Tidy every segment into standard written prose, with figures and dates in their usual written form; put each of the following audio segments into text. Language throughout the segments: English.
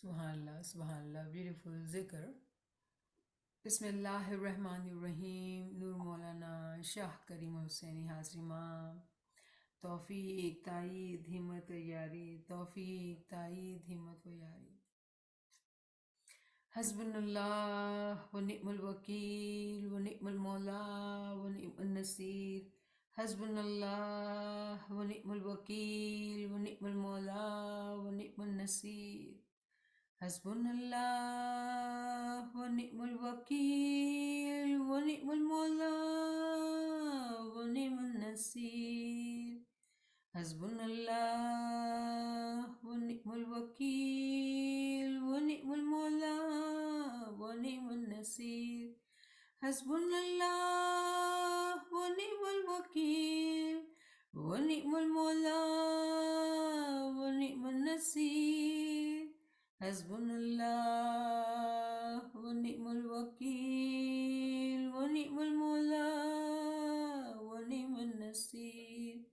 Subhanallah, Subhanallah, beautiful zikr. Bismillahirrahmanirrahim. Nur Maulana Shah Karim Hussaini Hazrima. Tawfiq, Taeed, Himmat wa Yari. Tawfiq, Taeed, Himmat wa Yari. Hasbunallah wa ni'mal wakil wa ni'mal maula wa ni'mal nasir. Hasbunallah wa ni'mal wakil wa ni'mal maula wa ni'mal nasir. Hasbunallah wa ni'mal wakil wa ni'mal maula wa ni'mal nasir. Hasbunallah wa ni'mal wakil wa ni'mal maula wa ni'mal nasir. Hasbunallah wa ni'mal wakil wa ni'mal maula wa ni'mal nasir. Hasbunallah wa ni'mal wakil wa ni'mal maula wa ni'mal nasir.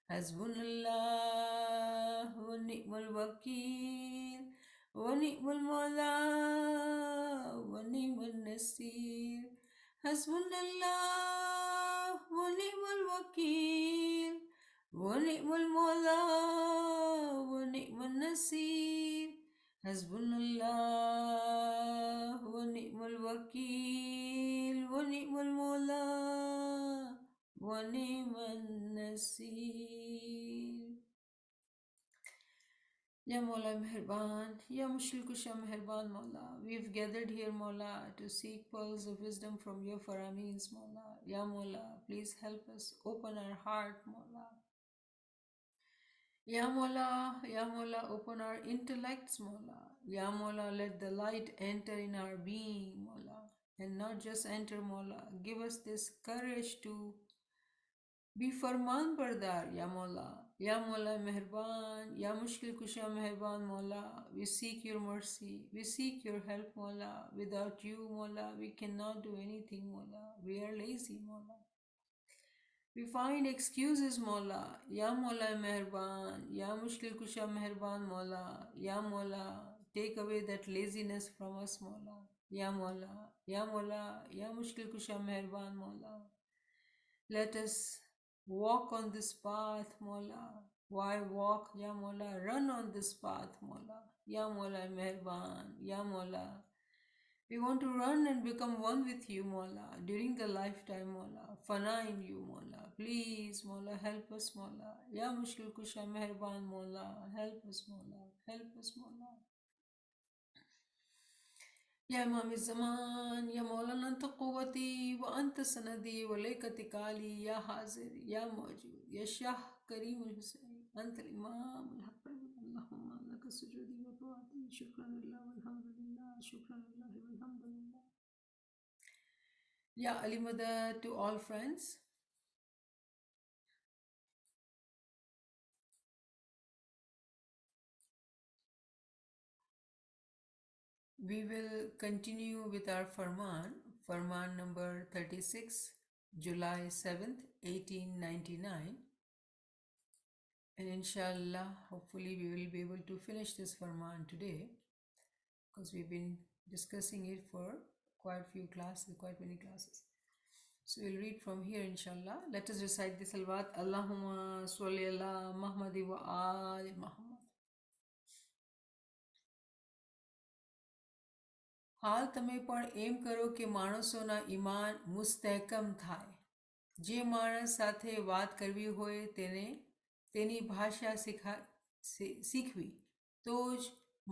Hasbunallah wa ni'mal wakil wa ni'mal maula wa ni'mal nasir. Hasbunallah wa ni'mal wakil wa ni'mal maula wa ni'mal nasir. Hasbunallah wa ni'mal wakil wa ni'mal maula wa ni'mal nasir. Ya Maula Meherban, Ya Mushkil Kusha Meherban Maula, we've gathered here Maula to seek pearls of wisdom from your Faramins Maula. Ya Maula, please help us open our heart Maula. Ya Mola, open our intellects, Mola. Ya Mola, let the light enter in our being, Mola. And not just enter, Mola. Give us this courage to be Farman Bardar, Ya Mola. Ya Mola Meherban, Ya Mushkil Kusha Meherban, Mola. We seek your mercy. We seek your help, Mola. Without you, Mola, we cannot do anything, Mola. We are lazy, Mola. We find excuses, Mola. Ya Mola Meherban, Ya Mushkil Kusha Meherban, Mola. Ya Mola, take away that laziness from us, Mola. Ya Mola, Ya Mola, Ya Mushkil Kusha Meherban, Mola. Let us walk on this path, Mola. Why walk, Ya Mola? Run on this path, Mola. Ya Mola Meherban, Ya Mola. We want to run and become one with you, Mola, during the lifetime, Mola. Fana in you, Mola. Please, Mola, help us, Mola. Ya Mushkil Kusha Meherban, Mola. Help us, Mola. Help us, Mola. Ya Imam Zaman, Ya Maulana Anta Quwwati, Wa Anta Sanadi, Wa Layka Tikali, Ya Hazir, Ya Mawjud, Ya Shah Karim al-Hussein, Anta al-Imam al-Haqqi, Allahumma laka sujudi wa du'ati, Shukran lillah walhamdulillah, Shukran lillah walhamdulillah. Ya Ali Madad to all friends. We will continue with our Farman, Farman number 36, July 7th, 1899. And inshallah, hopefully we will be able to finish this Farman today because we've been discussing it for quite few classes, quite many classes. So we'll read from here inshallah. Let us recite the salawat. Allahumma salli ala Muhammadi wa ali Muhammad. હાલ તમે પણ એમ કરો કે માણસોના ઈમાન મુસ્તહેકમ થાય. જે માણસ સાથે વાત કરવી હોય તેને તેની ભાષા શીખવી તો જ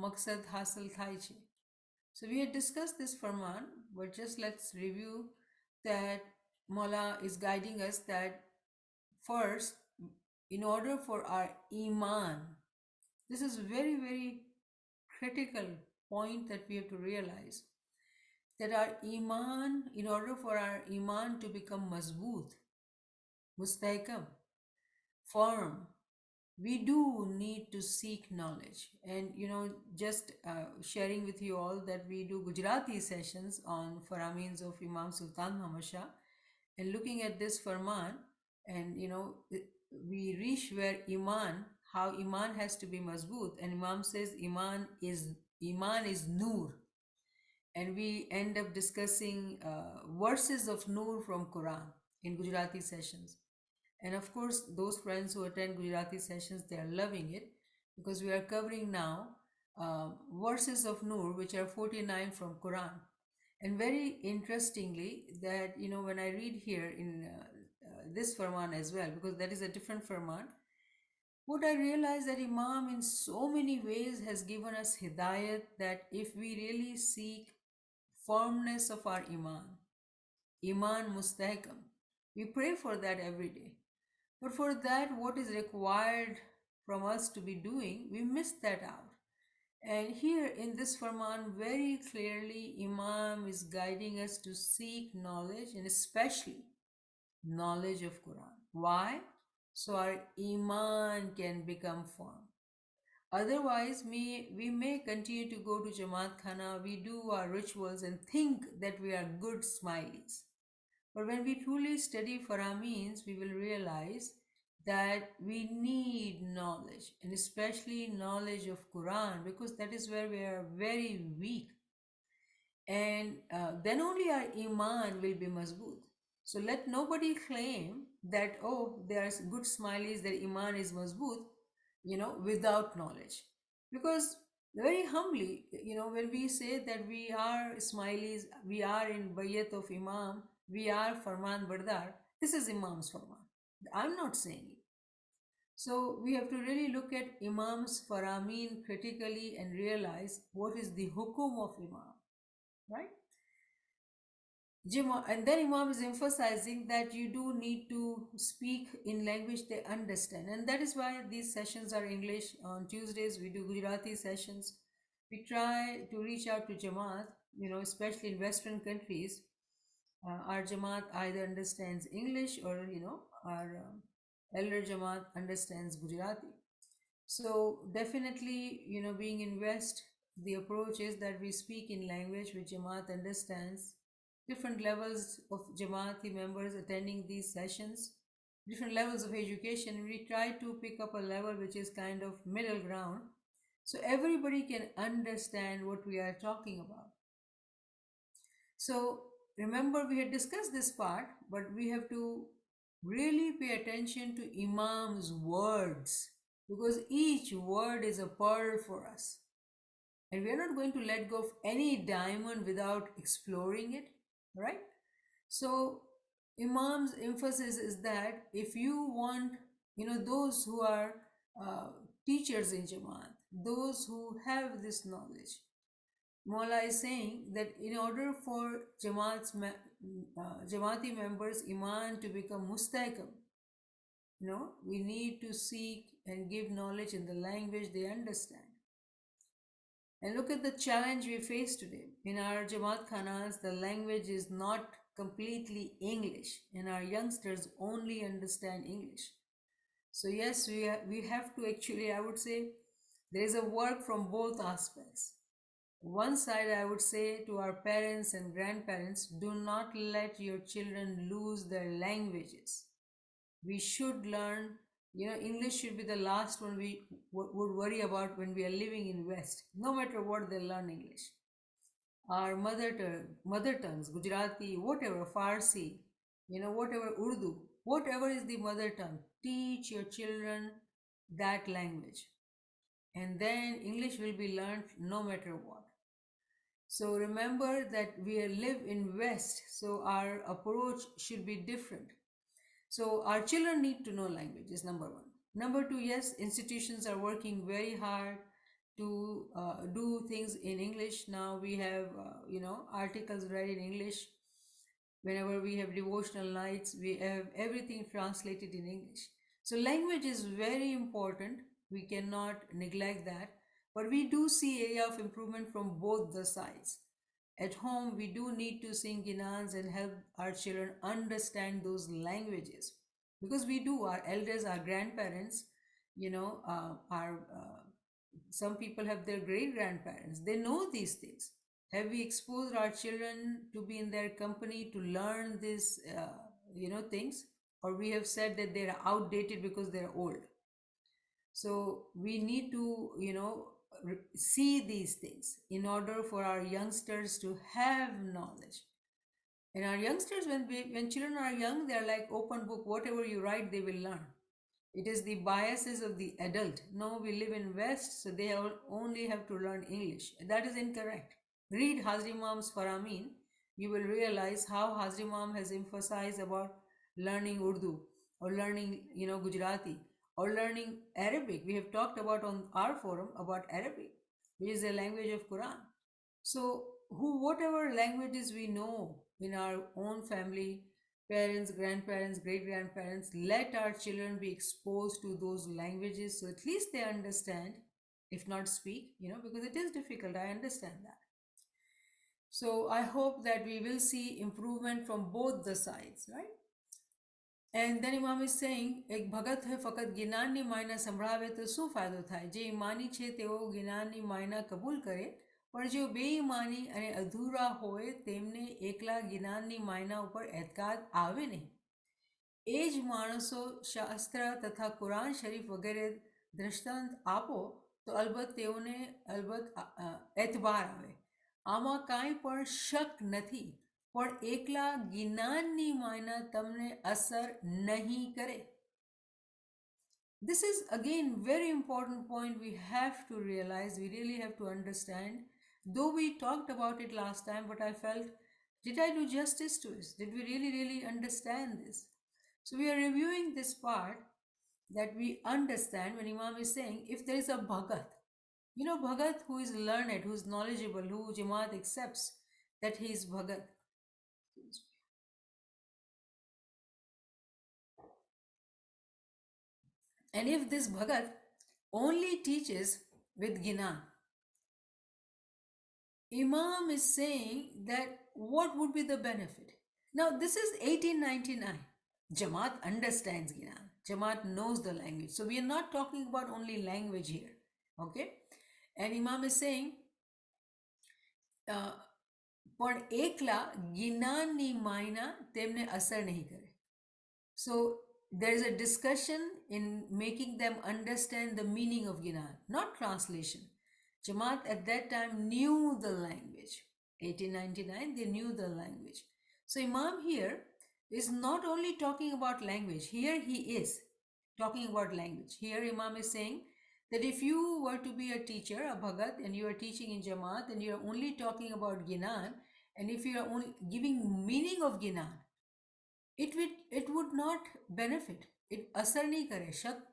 મકસદ હાંસલ થાય છે. So we had discussed this Farman, but just let's review that Mawla is guiding us that first, in order for our Iman, this is very, very critical point that we have to realize, that our Iman, in order for our Iman to become mazboot, mustahkam, firm, we do need to seek knowledge. And just sharing with you all that we do Gujrati sessions on Faramins of Imam Sultan Muhammad Shah, and looking at this Farman, and we reach where Iman, how Iman has to be mazboot, and Imam says Iman is Iman is Noor, and we end up discussing verses of Noor from Quran in Gujarati sessions. And of course, those friends who attend Gujarati sessions, they are loving it because we are covering now verses of Noor, which are 49 from Quran. And very interestingly, that when I read here in this Farman as well, because that is a different Farman, what I realize that Imam in so many ways has given us hidayat that if we really seek firmness of our Iman mustahkam, we pray for that every day. But for that, what is required from us to be doing, we miss that out. And here in this Farman, very clearly, Imam is guiding us to seek knowledge, and especially knowledge of Quran. Why? So our Iman can become firm. Otherwise, we may continue to go to Jamaat Khana, we do our rituals and think that we are good smileys. But when we truly study Farameens, we will realize that we need knowledge, and especially knowledge of Quran, because that is where we are very weak. And then only our Iman will be mazboot. So let nobody claim that, oh, they are good smileys, their Iman is mazboot, without knowledge. Because very humbly, when we say that we are smileys, we are in Bayat of Imam, we are Farman Bardar, this is Imam's Farman. I'm not saying it. So we have to really look at Imam's Farameen critically and realize what is the hukum of Imam, right? And then Imam is emphasizing that you do need to speak in language they understand. And that is why these sessions are English. On Tuesdays, we do Gujarati sessions. We try to reach out to Jama'at, especially in Western countries. Our Jama'at either understands English or, our elder Jama'at understands Gujarati. So definitely, being in West, the approach is that we speak in language which Jamaat understands. Different levels of Jamaati members attending these sessions, different levels of education. We try to pick up a level which is kind of middle ground, so everybody can understand what we are talking about. So remember, we had discussed this part, but we have to really pay attention to Imam's words, because each word is a pearl for us. And we are not going to let go of any diamond without exploring it, right? So Imam's emphasis is that if you want, those who are teachers in Jamaat, those who have this knowledge, Mola is saying that in order for Jamaati members' Iman to become mustahkam, we need to seek and give knowledge in the language they understand. And look at the challenge we face today. In our Jamaat Khanas, the language is not completely English, and our youngsters only understand English. So yes, we have to actually, I would say, there is a work from both aspects. One side, I would say to our parents and grandparents, do not let your children lose their languages. We should learn, English should be the last one we would worry about when we are living in West. No matter what, they learn English. Our mother tongues, Gujarati, whatever, Farsi, whatever, Urdu, whatever is the mother tongue, teach your children that language. And then English will be learned no matter what. So remember that we live in West, so our approach should be different. So our children need to know languages, number one. Number two, yes, institutions are working very hard to do things in English. Now we have, articles read in English. Whenever we have devotional nights, we have everything translated in English. So language is very important. We cannot neglect that. But we do see area of improvement from both the sides. At home, we do need to sing Ginans and help our children understand those languages. Because we do, our elders, our grandparents, some people have their great grandparents. They know these things. Have we exposed our children to be in their company to learn these, things? Or we have said that they're outdated because they're old. So we need to, see these things in order for our youngsters to have knowledge. And our youngsters, when children are young, they are like open book. Whatever you write, they will learn. It is the biases of the adult. No, we live in West, so they only have to learn English. That is incorrect. Read Hazri Imam's Farman. You will realize how Hazri Imam has emphasized about learning Urdu or learning, Gujarati or learning Arabic. We have talked about on our forum about Arabic, which is the language of Quran. So, whatever languages we know in our own family, parents, grandparents, great grandparents, let our children be exposed to those languages so at least they understand, if not speak, because it is difficult. I understand that. So, I hope that we will see improvement from both the sides, right? And then Imam is saying, એક ભગત હે ફકત જ્ઞાનની માયના સંભળાવે તો શું ફાયદો થાય? જે ઈમાની છે તેઓ જ્ઞાનની માયના કબૂલ કરે, પણ જે બેઈમાની અને અધૂરા હોય તેમને એકલા જ્ઞાનની માયના ઉપર એતકાદ આવે નહીં. એ જ માણસો શાસ્ત્ર તથા કુરાન શરીફ વગેરે દ્રષ્ટાંત આપો તો અલબત્ત તેઓને એતબાર આવે. આમાં કાંઈ પણ શક નથી, પણ એકલા જ્ઞાનની માયના તમને અસર નહીં કરે. This is again very important point we have to realize, we really have to understand. Though we talked about it last time, but I felt, did I do justice to it? Did we really understand this? So we are reviewing this part that we understand when Imam is saying, if there is a Bhagat, Bhagat who is learned, who is knowledgeable, who Jama'at accepts that he is Bhagat. And if this Bhagat only teaches with Gina, Imam is saying that what would be the benefit? Now this is 1899. Jamaat understands Gina. Jamaat knows the language. So we are not talking about only language here. Okay? And Imam is saying, પણ એકલા જ્ઞાનની માયના તેમને અસર નહીં કરે. So there is a discussion in making them understand the meaning of Gnan, not translation. Jamaat at that time knew the language. 1899, they knew the language. So Imam here is not only talking about language. Here he is talking about language. Here Imam is saying that if you were to be a teacher, a Bhagat, and you are teaching in Jamaat and you are only talking about Gnan, and if you are only giving meaning of Gnan, it would not benefit. It asar nahi kare.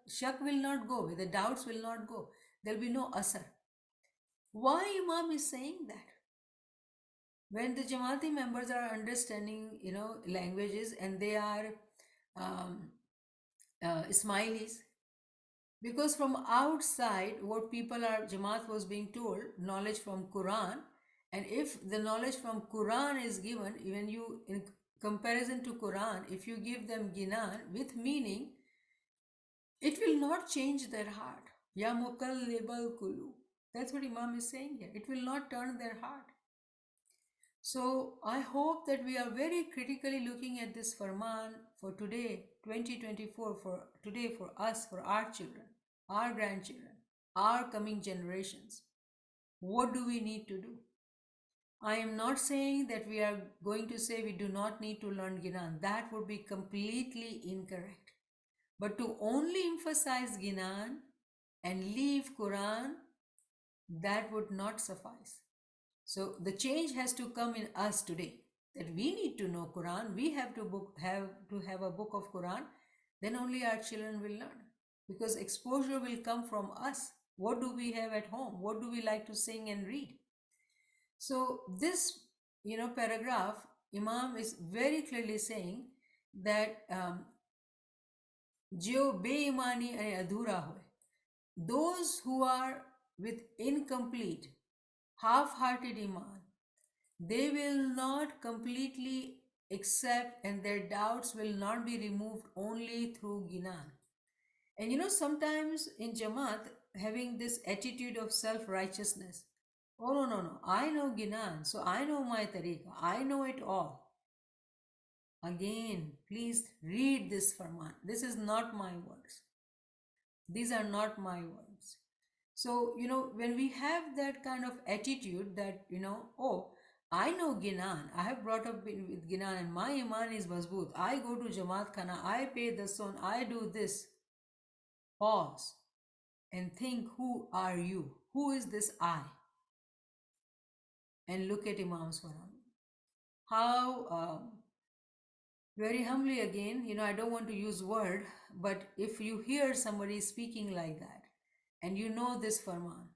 Shak will not go. The doubts will not go. There will be no asar. Why Imam is saying that? When the Jama'ati members are understanding, languages and they are Ismailis, because from outside what people are, Jamaat was being told, knowledge from Quran, and if the knowledge from Quran is given, when you, in comparison to Quran, if you give them Ginan with meaning, it will not change their heart. Ya mukallibal kulu. That's what Imam is saying here. It will not turn their heart. So I hope that we are very critically looking at this Farman for today, 2024, for today, for us, for our children, our grandchildren, our coming generations. What do we need to do? I am not saying that we are going to say we do not need to learn Ginan. That would be completely incorrect. But to only emphasize Ginan and leave Quran, that would not suffice. So the change has to come in us today, that we need to know Quran. We have to have a book of Quran. Then only our children will learn, because exposure will come from us. What do we have at home? What do we like to sing and read? So this, paragraph, Imam is very clearly saying that jo beimani and adhura hoy, those who are with incomplete, half-hearted Iman, they will not completely accept, and their doubts will not be removed only through Ginan. And sometimes in Jamaat, having this attitude of self-righteousness, oh no, I know Ginan, so I know my tariqa, I know it all. Again, please read this Farman. This is not my words. These are not my words. So, when we have that kind of attitude that, oh, I know Ginan, I have brought up with Ginan and my Iman is Mazboot. I go to Jamaat Khana, I pay the son, I do this. Pause and think, who are you? Who is this I? And look at Imam's Farman. How, very humbly again, I don't want to use word, but if you hear somebody speaking like that and you know this Farman,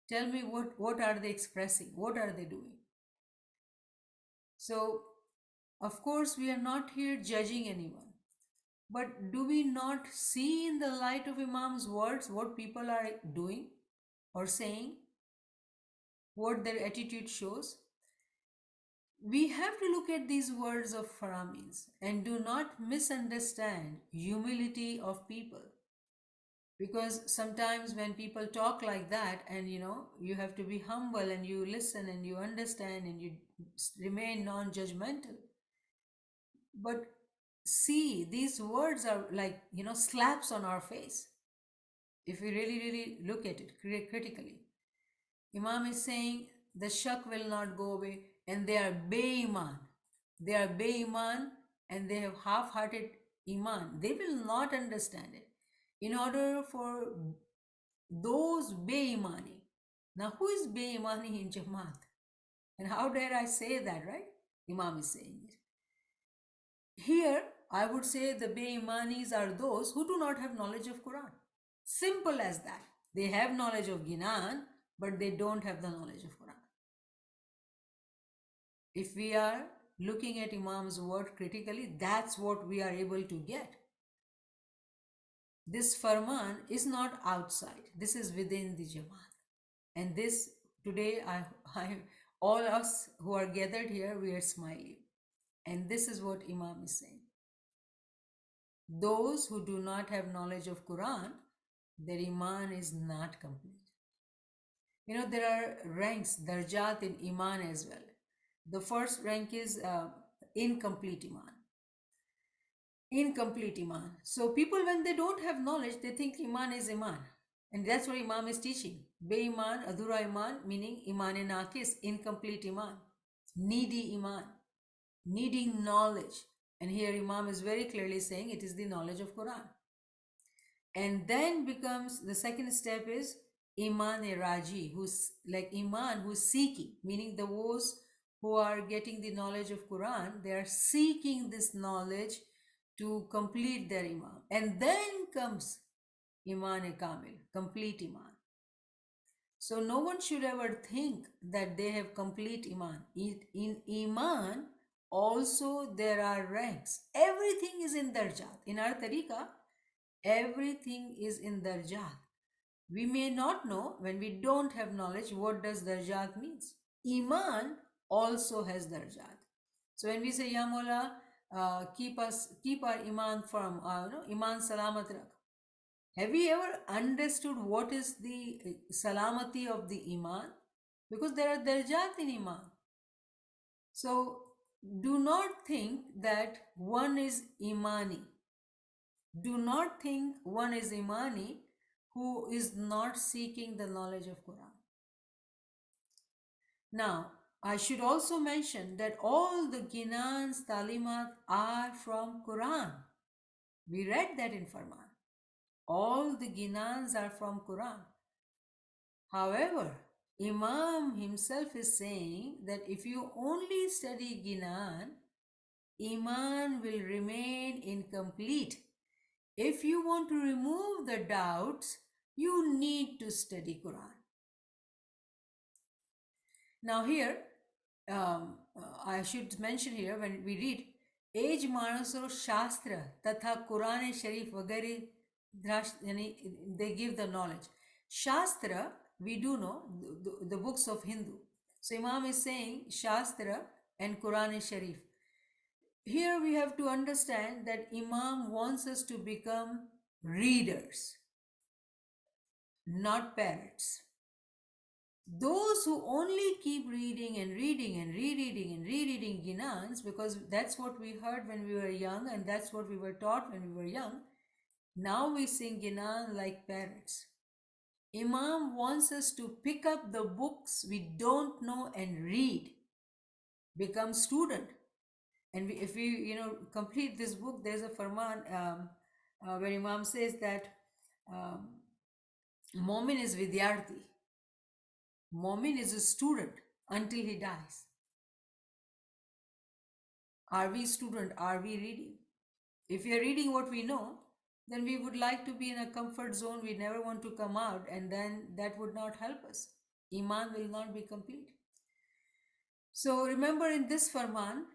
tell me what are they expressing? What are they doing? So, of course, we are not here judging anyone. But do we not see in the light of Imam's words what people are doing or saying? What their attitude shows? We have to look at these words of Faramis and do not misunderstand humility of people. Because sometimes when people talk like that, and you have to be humble and you listen and you understand and you remain non judgmental. But see, these words are like, slaps on our face if we really, really look at it critically. Imam is saying the shak will not go away and they are be-iman. They are be-iman and they have half-hearted iman. They will not understand it. In order for those be-imani. Now, who is be-imani in Jama'at? And how dare I say that, right? Imam is saying it. Here, I would say the be-imanis are those who do not have knowledge of Quran. Simple as that. They have knowledge of Ginan, but they don't have the knowledge of Quran. If we are looking at Imam's word critically, that's what we are able to get. This Farman is not outside. This is within the Jamaat. And this, today, all us who are gathered here, we are smiling. And this is what Imam is saying. Those who do not have knowledge of Quran, their Iman is not complete. There are ranks, darjat in Iman as well. The first rank is incomplete Iman. Incomplete Iman. So people, when they don't have knowledge, they think Iman is Iman. And that's what Imam is teaching. Be-Iman, Adhura Iman, meaning Iman-e-Naqis, incomplete Iman. Needy Iman. Needing knowledge. And here Imam is very clearly saying it is the knowledge of Quran. And then becomes, the second step is Iman-e-Raji, who's like Iman, who's seeking, meaning those who are getting the knowledge of Quran, they are seeking this knowledge to complete their Iman. And then comes Iman-e-Kamil, complete Iman. So no one should ever think that they have complete Iman. In Iman, also there are ranks. Everything is in Darjat. In our tariqah, everything is in Darjat. We may not know, when we don't have knowledge, what does Darjat means. Iman also has Darjat. So when we say, Ya Mola, keep our Iman firm, Iman salamat rakh. Have we ever understood what is the salamati of the Iman? Because there are darjat in Iman. So do not think that one is Imani. Do not think one is Imani who is not seeking the knowledge of Quran. Now, I should also mention that all the Ginans, Talimat are from Quran. We read that in Farman. All the Ginans are from Quran. However, Imam himself is saying that if you only study Ginan, Iman will remain incomplete. If you want to remove the doubts, you need to study Quran. Now here, I should mention here when we read, Ej Manaso Shastra Tatha Quran Sharif Vagari, they give the knowledge. Shastra, we do know, the books of Hindu. So Imam is saying Shastra and Quran Sharif. Here we have to understand that Imam wants us to become readers, not parrots. Those who only keep reading and reading and rereading and rereading Ginans, because that's what we heard when we were young and that's what we were taught when we were young, now we sing Ginan like parrots. Imam wants us to pick up the books we don't know and read, become student. And if we, complete this book, there's a Farman where Imam says that um, Momin is Vidyarthi. Momin is a student until he dies. Are we student? Are we reading? If we are reading what we know, then we would like to be in a comfort zone. We never want to come out, and then that would not help us. Iman will not be complete. So remember in this Farman,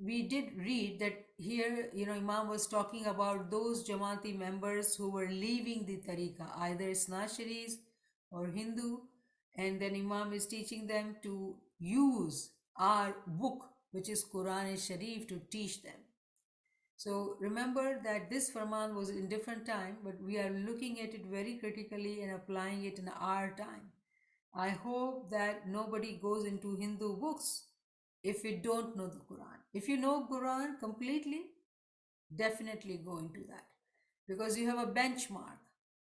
we did read that here, Imam was talking about those Jama'ati members who were leaving the tariqa, either Snasharis or Hindu, and then Imam is teaching them to use our book, which is Quran and Sharif, to teach them. So remember that this Farman was in different time, but we are looking at it very critically and applying it in our time. I hope that nobody goes into Hindu books if you don't know the Quran. If you know Quran completely, definitely go into that, because you have a benchmark,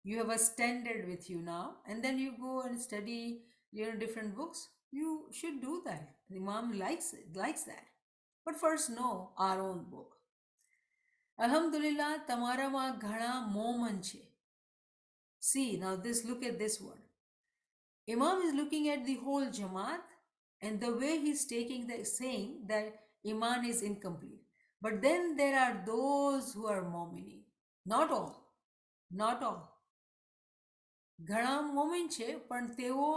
you have a standard with you now, and then you go and study different books. You should do that. The Imam likes that. But first know our own book. Alhamdulillah, તમારામાં ઘણા મોમન છે. See, now look at this word. Imam is looking at the whole Jamaat, and the way he's taking saying that Iman is incomplete. But then there are those who are Momini. Not all. Not all. ઘણા મોમિન છે, પણ તેઓ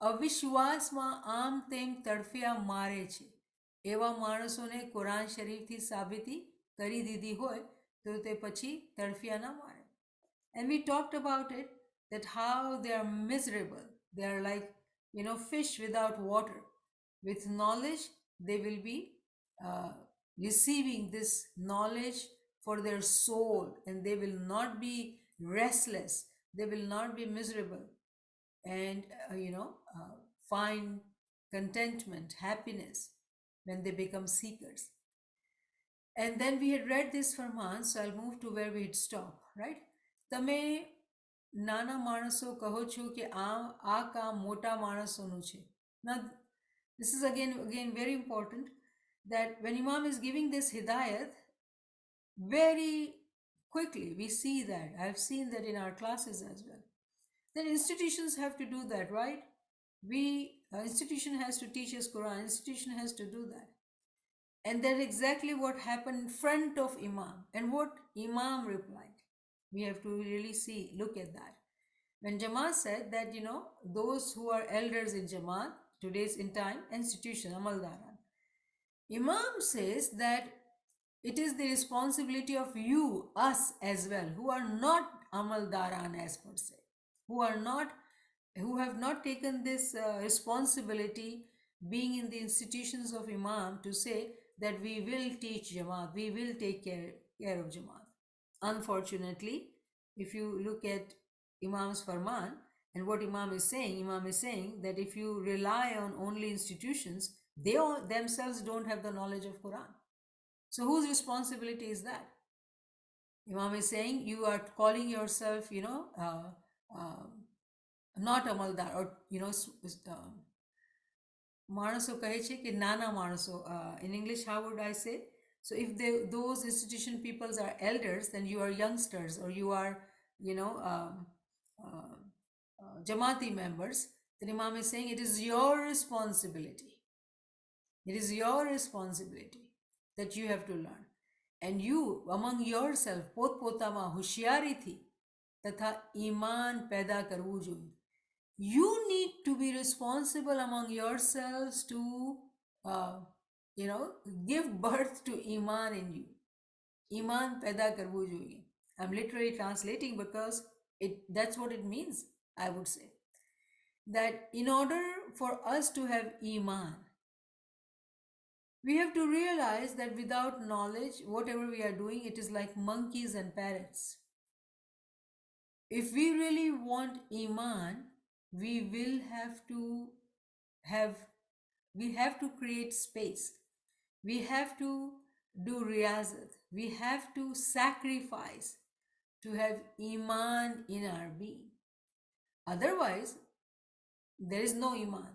અવિશ્વાસમાં આમ તેમ તડફિયા મારે છે. એવા માણસોને કુરાન શરીફથી સાબિતી કરી દીધી હોય તો તે પછી તડફિયા ના મારે. And we talked about it, that how they are miserable. They are like, fish without water. With knowledge, they will be receiving this knowledge for their soul, and they will not be restless. They will not be miserable, and find contentment, happiness when they become seekers. And then we had read this Farman, so I'll move to where we had stopped, right? તમે નાના માણસો કહો છો કે આ કામ મોટા માણસોનું છે. Now, this is again very important, that when Imam is giving this hidayat, very quickly we see that. I've seen that in our classes as well. Then institutions have to do that, right? Institution has to teach us Quran. Institution has to do that. And that's exactly what happened in front of Imam. And what Imam replied. We have to really look at that. When Jama'at said that, those who are elders in Jama'at, today's in time, institution, Amaldaran. Imam says that it is the responsibility of you, us as well, who are not Amaldaran as per se, who have not taken this responsibility, being in the institutions of Imam, to say that we will teach Jama'at, we will take care of Jama'at. Unfortunately, if you look at Imam's Farman and what Imam is saying that if you rely on only institutions, they themselves don't have the knowledge of Quran. So whose responsibility is that? Imam is saying you are calling yourself, not Amaldar, or માણસો કહે છે કે નાના માણસો. In English, how would I say? So if those institution peoples are elders, then you are youngsters, or you are, Jama'ati members. Then Imam is saying it is your responsibility. It is your responsibility that you have to learn. And you, among yourself, પોતપોતામાં હુશિયારીથી તથા ઈમાન પેદા કરવું જોઈએ. You need to be responsible among yourselves to, give birth to Iman in you. Iman paida karvu જોઈએ. I'm literally translating because that's what it means, I would say. That in order for us to have Iman, we have to realize that without knowledge, whatever we are doing, it is like monkeys and parrots. If we really want Iman, we have to create space. We have to do riyazat. We have to sacrifice to have Iman in our being. Otherwise, there is no Iman.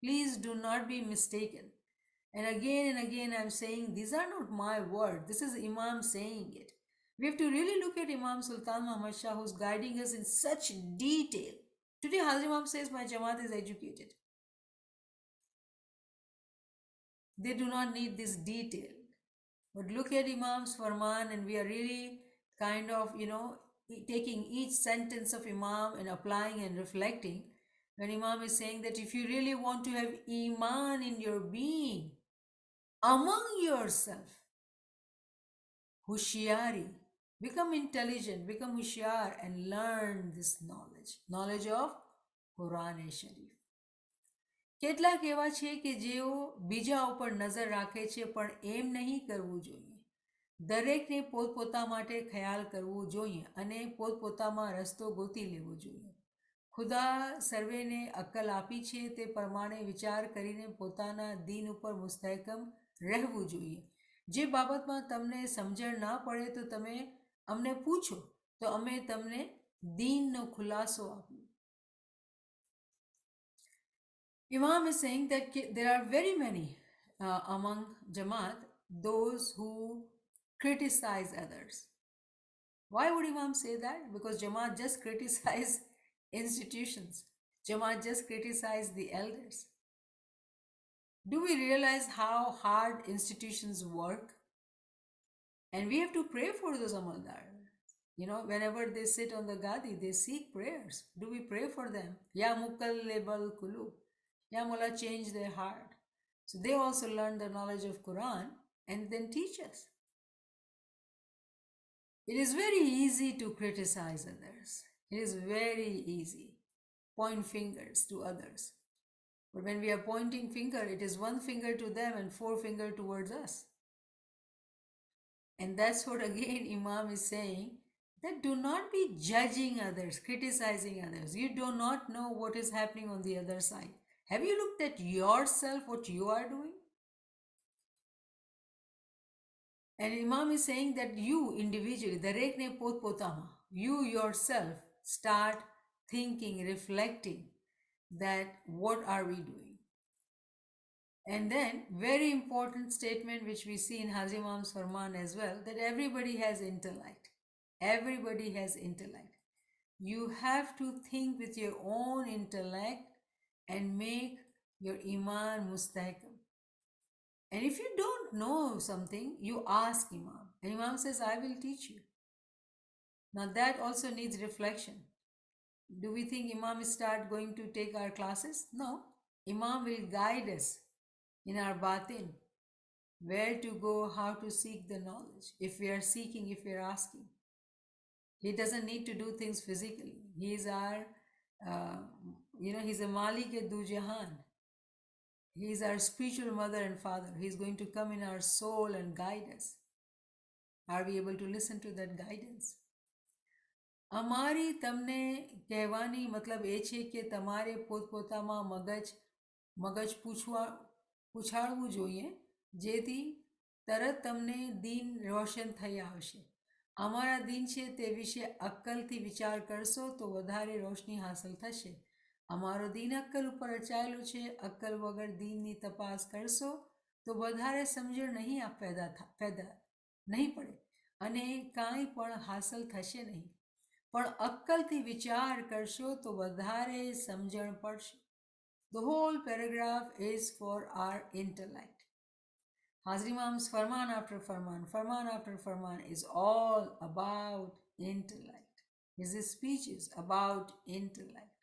Please do not be mistaken. And again, I'm saying these are not my words. This is Imam saying it. We have to really look at Imam Sultan Muhammad Shah, who's guiding us in such detail. Today, Hazrat Imam says, my Jamaat is educated. They do not need this detail. But look at Imam's Farman, and we are really kind of, taking each sentence of Imam and applying and reflecting. When Imam is saying that if you really want to have Iman in your being, among yourself, Hushiari, become intelligent, become Hushiar, and learn this knowledge of Quran and Sharif. કેટલાક એવા છે કે જેઓ બીજા ઉપર નજર રાખે છે પણ એમ નહીં કરવું જોઈએ. દરેકને પોતપોતા માટે ખ્યાલ કરવો જોઈએ અને પોતપોતામાં રસ્તો ગોતી લેવો જોઈએ. ખુદા સર્વેને અક્કલ આપી છે તે પ્રમાણે વિચાર કરીને પોતાના દીન ઉપર મુસ્તહેકમ રહેવું જોઈએ. જે બાબતમાં તમને સમજણ ના પડે તો તમે અમને પૂછો તો અમે તમને દીનનો ખુલાસો આપીએ. Imam is saying that there are very many among Jama'at those who criticize others. Why would Imam say that? Because Jama'at just criticize institutions. Jama'at just criticize the elders. Do we realize how hard institutions work? And we have to pray for those amaldar. Whenever they sit on the gadi, they seek prayers. Do we pray for them? Ya mukallibal qulub. Ya Mullah, change their heart. So they also learn the knowledge of Quran and then teach us. It is very easy to criticize others. It is very easy. Point fingers to others. But when we are pointing finger, it is one finger to them and four finger towards us. And that's what again Imam is saying, that do not be judging others, criticizing others. You do not know what is happening on the other side. Have you looked at yourself, what you are doing? And Imam is saying that you individually, darekne pot potama, you yourself start thinking, reflecting that what are we doing? And then very important statement which we see in Hazrat Imam's Farman as well, that everybody has intellect. Everybody has intellect. You have to think with your own intellect and make your Iman mustahkam. And if you don't know something, you ask Imam. And Imam says, I will teach you. Now that also needs reflection. Do we think Imam start going to take our classes? No. Imam will guide us in our batin, where to go, how to seek the knowledge. If we are seeking, if we are asking. He doesn't need to do things physically. He is our he's a Malik du Jahan. He is our spiritual mother and father. He is going to come in our soul and guide us. Are we able to listen to that guidance? અમારી તમને કહેવાની મતલબ એ છે કે તમારે પોતપોતામાં મગજ પૂછાડવું જોઈએ, જેથી તરત તમને દીન રોશન થઈ આવશે. અમારા દીન છે તે વિશે અક્કલથી વિચાર કરશો તો વધારે રોશની હાંસલ થશે. અમારો દીન અક્કલ ઉપર રચાયેલો છે. અક્કલ વગર દીનની તપાસ કરશો તો વધારે સમજણ નહીં પેદા નહીં પડે અને કાંઈ પણ હાંસલ થશે નહીં. પણ અક્કલથી વિચાર કરશો તો વધારે સમજણ પડશે. The whole paragraph is for our intellect. Hazrat Imam's Farman after Farman is all about intellect. His speech is about intellect.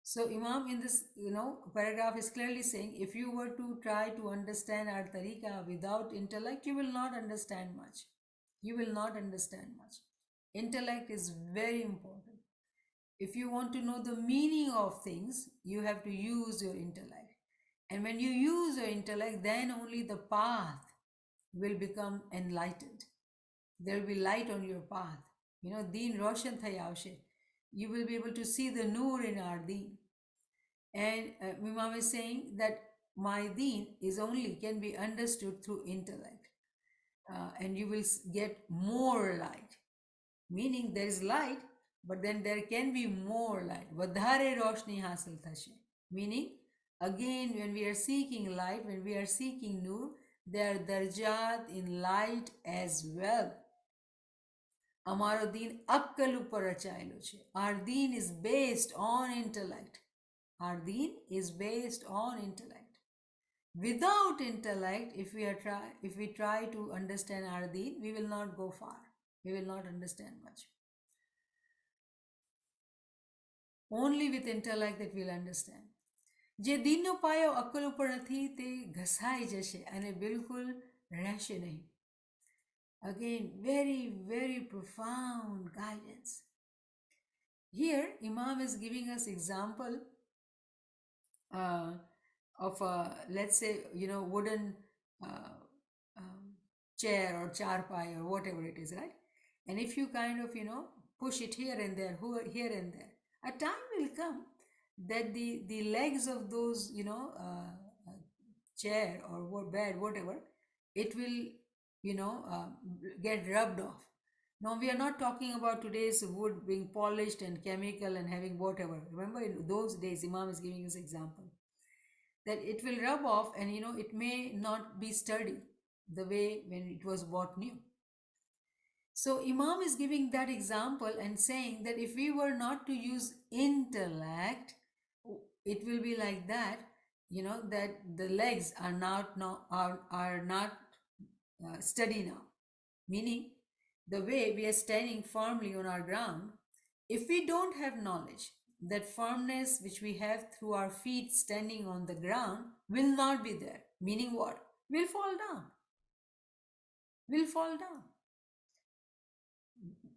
So Imam in this paragraph is clearly saying, if you were to try to understand our tariqah without intellect, you will not understand much. You will not understand much. Intellect is very important. If you want to know the meaning of things, you have to use your intellect. And when you use your intellect, then only the path will become enlightened. There will be light on your path. Deen Roshan thai avshe. You will be able to see the noor in our deen. And Imam is saying that my deen can be understood through intellect. And you will get more light. Meaning there is light, but then there can be more light. Vadhare roshni hasil thashe. Meaning, again, when we are seeking light, when we are seeking nur, there are darjat in light as well. Amaro deen akkal upar rachayelo che. Our deen is based on intellect. Our deen is based on intellect. Without intellect, if we try to understand our deen, we will not go far. We will not understand much. Only with intellect that we'll understand. જે દીનનો પાયો અક્કલ ઉપર નથી તે ઘસાઈ જશે અને બિલકુલ રહેશે નહીં. Again, very, very profound guidance. Here, Imam is giving us example uh, of a, let's say, wooden uh, um, chair or charpai or whatever it is, right? And if you kind of, push it here and there, here and there, a time will come that the legs of those, chair or bed, whatever, it will, get rubbed off. Now, we are not talking about today's wood being polished and chemical and having whatever. Remember, in those days, Imam is giving us example that it will rub off and, it may not be sturdy the way when it was bought new. So Imam is giving that example and saying that if we were not to use intellect, it will be like that, that the legs are not steady now. Meaning, the way we are standing firmly on our ground, if we don't have knowledge, that firmness which we have through our feet standing on the ground will not be there. Meaning what? We'll fall down. We'll fall down.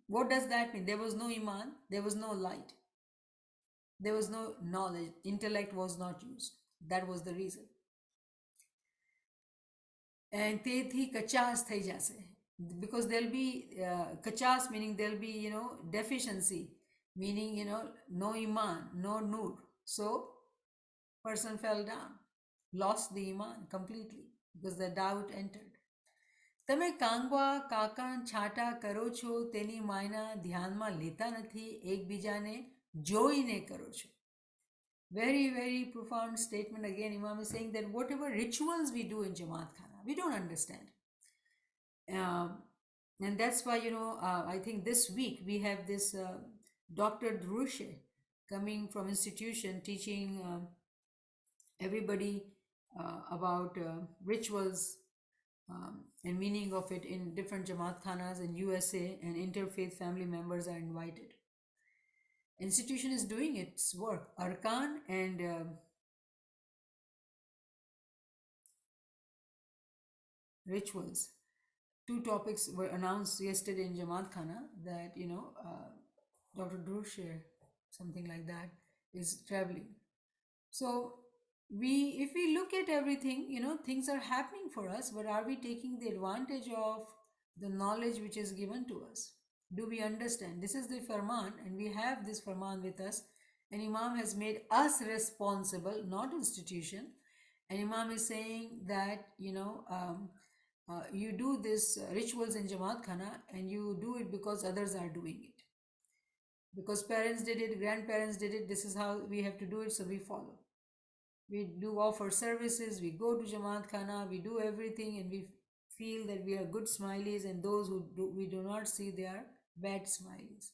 What does that mean? There was no Iman, there was no light, there was no knowledge, intellect was not used. That was the reason. And તેથી કચાસ થઈ જશે. Because there'll be kachas, meaning there'll be, deficiency, meaning, no Iman, no nur. So, person fell down, lost the Iman completely because the doubt entered. તમે કાંગવા કાકા છાટા કરો છો તેની માયના ધ્યાનમાં લેતા નથી, એકબીજાને જોઈને કરો છો. Very, very profound statement. Again, Imam is saying that whatever rituals we do in Jamaat Khana, we don't understand. And that's why, I think this week we have this Dr. Drushe coming from institution teaching everybody about rituals and meaning of it in different Jamaat Khanas in USA, and interfaith family members are invited. Institution is doing its work. Arkan and rituals. Two topics were announced yesterday in Jamaat Khana that, Dr. Drushe, something like that, is traveling. So, if we look at everything, things are happening for us, but are we taking the advantage of the knowledge which is given to us? Do we understand? This is the Farman, and we have this Farman with us, and Imam has made us responsible, not institution. And Imam is saying that, you do this rituals in Jamaat Khana, and you do it because others are doing it. Because parents did it, grandparents did it, this is how we have to do it, so we follow. We do offer services, we go to Jamaat Khana, we do everything, and we feel that we are good smileys, and those who do, we do not see they are bad smileys.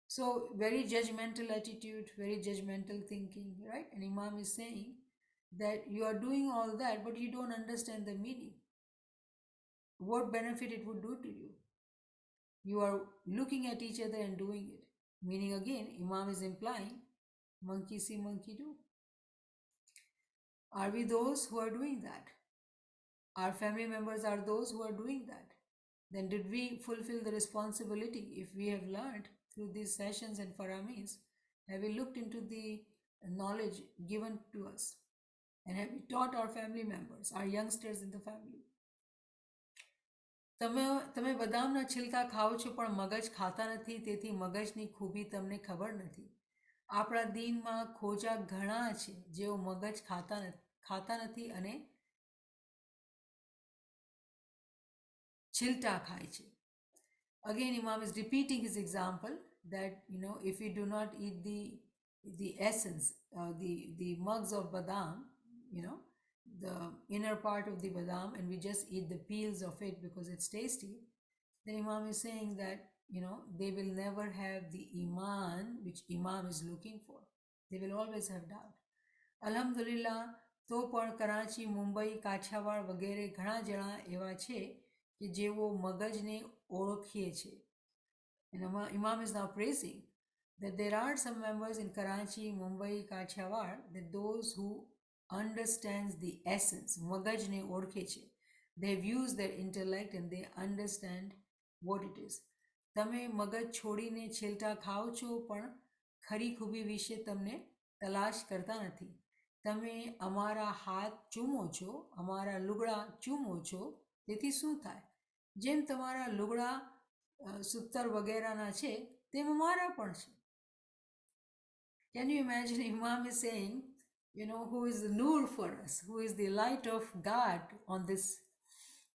So, very judgmental attitude, very judgmental thinking, right? And Imam is saying that you are doing all that, but you don't understand the meaning. What benefit it would do to you? You are looking at each other and doing it. Meaning, again, Imam is implying, monkey see, monkey do. Are we those who are doing that? Our family members are those who are doing that. Then did we fulfill the responsibility if we have learned through these sessions and faramis? Have we looked into the knowledge given to us? And have we taught our family members, our youngsters in the family? તમે બદામના છિલકા ખાઓ છો પણ મગજ ખાતા નથી, તેથી મગજની ખૂબી તમને ખબર નથી. આપણા દીનમાં ખોજા ઘણા છે જેઓ મગજ ખાતા નથી અને છિલટા ખાય છે. Again, Imam is repeating his example that, if we do not eat the essence, the mugs of badam, you know, the inner part of the badam, and we just eat the peels of it because it's tasty, then Imam is saying that, they will never have the Iman which Imam is looking for. They will always have doubt. અલ્હમ્દુલિલ્લાહ તો પણ કરાચી મુંબઈ કાઠિયાવાડ વગેરે ઘણા જણા એવા છે કે જેઓ મગજને ઓળખીએ છે. And Imam is now praising that there are some members in Karachi, Mumbai, Kathiawar, that those who understands the essence, magajne ઓળખે છે. They've used their intellect and they understand what it is. તમે મગજ છોડીને છેલટા ખાઓ છો પણ ખરી ખૂબી વિશે તમને તલાશ કરતા નથી. તમે અમારા હાથ ચૂમો છો, અમારા લુગડા ચૂમો છો, તેથી શું થાય? જેમ તમારા લુગડા સૂતર વગેરેના છે તેમ અમારા પણ છે. Can you imagine? Imam is saying, who is the Noor for us, who is the light of God on this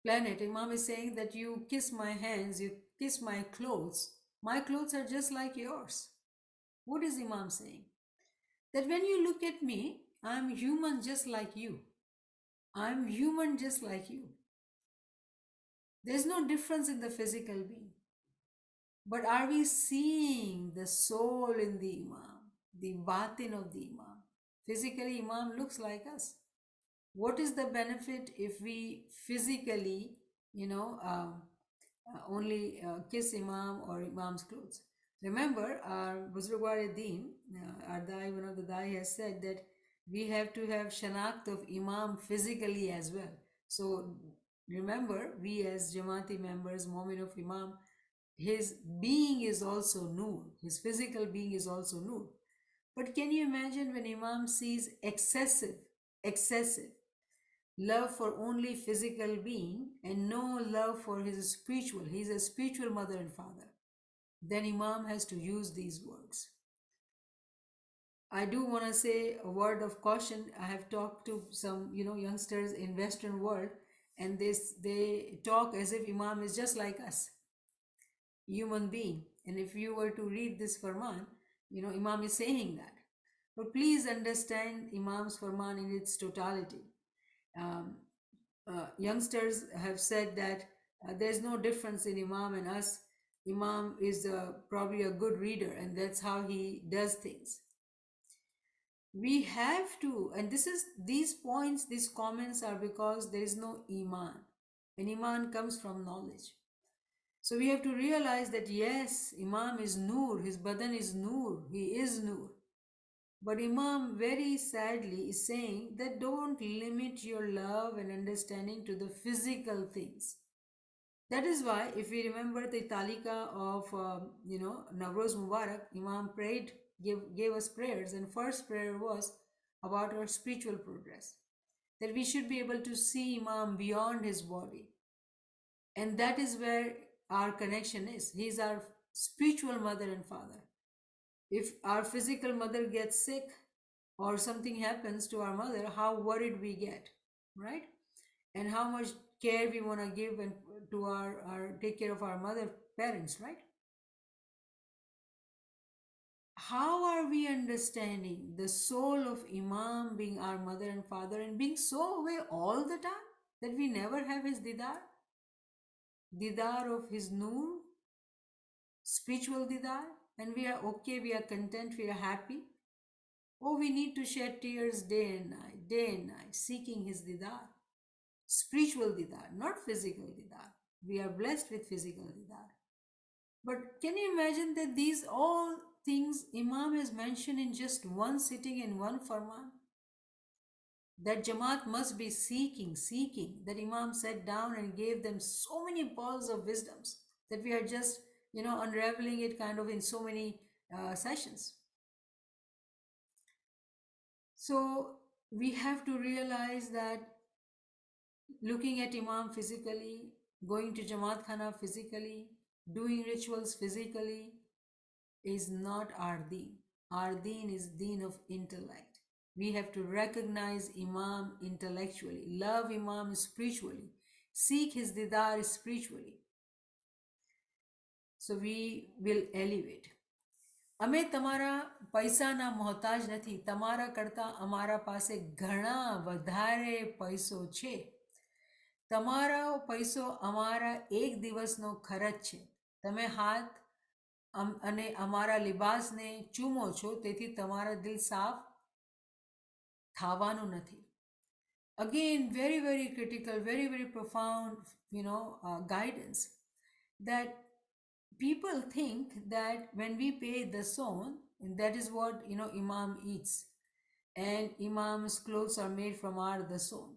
planet. Imam is saying that you kiss my hands, you kiss my clothes are just like yours. What is Imam saying? That when you look at me, I'm human just like you. I'm human just like you. There's no difference in the physical being. But are we seeing the soul in the Imam, the batin of the Imam? Physically, Imam looks like us. What is the benefit if we physically, only kiss Imam or Imam's clothes? Remember, our Buzrugwar-e-Din, our Dai, one of the Dai has said that we have to have Shanakt of Imam physically as well. So remember, we as Jama'ati members, Momin of Imam, his being is also Noor. His physical being is also Noor. But can you imagine when Imam sees excessive love for only physical being and no love for his spiritual? He's a spiritual mother and father. Then Imam has to use these words. I do want to say a word of caution. I have talked to some, youngsters in Western world, and they talk as if Imam is just like us, human being. And if you were to read this Farman, Imam is saying that. But please understand Imam's Farman in its totality. Youngsters have said that there's no difference in Imam and us. Imam is probably a good reader, and that's how he does things. We have to, and these points, these comments are because there is no Iman. And Iman comes from knowledge. So we have to realize that yes, Imam is Noor, his badan is Noor, he is Noor. But Imam very sadly is saying that don't limit your love and understanding to the physical things. That is why, if we remember the talika of, Navroz Mubarak, Imam prayed, gave us prayers, and first prayer was about our spiritual progress. That we should be able to see Imam beyond his body. And that is where our connection is. He is our spiritual mother and father. If our physical mother gets sick or something happens to our mother, how worried we get, right? And how much care we want to give and to our take care of our mother parents, right? How are we understanding the soul of Imam being our mother and father and being so away all the time that we never have his didar of his Noor, spiritual didar, and we are okay, we are content, we are happy? Oh, we need to shed tears day and night, seeking his didar, spiritual didar, not physical didar. We are blessed with physical didar. But can you imagine that these all things Imam has mentioned in just one sitting in one Farman? That Jama'at must be seeking, that Imam sat down and gave them so many pearls of wisdoms that we are just, unraveling it kind of in so many sessions. So we have to realize that looking at Imam physically, going to Jamaat Khana physically, doing rituals physically is not our deen. Our deen is deen of intellect. We have to recognize Imam intellectually, love Imam spiritually, seek his didar spiritually. So we will elevate. અમે તમારા પૈસાના મોહતાજ નથી, તમારા કરતાં અમારા પાસે ઘણા વધારે પૈસો છે. તમારો પૈસો અમારા એક દિવસનો ખર્ચ છે. તમે હાથ અને અમારા લિબાસને ચૂમો છો, તેથી તમારા દિલ સાફ થવાનું નથી. Again, very, very critical, very, very profound, guidance, that people think that when we pay the son, and that is what Imam eats, and Imam's clothes are made from our the son,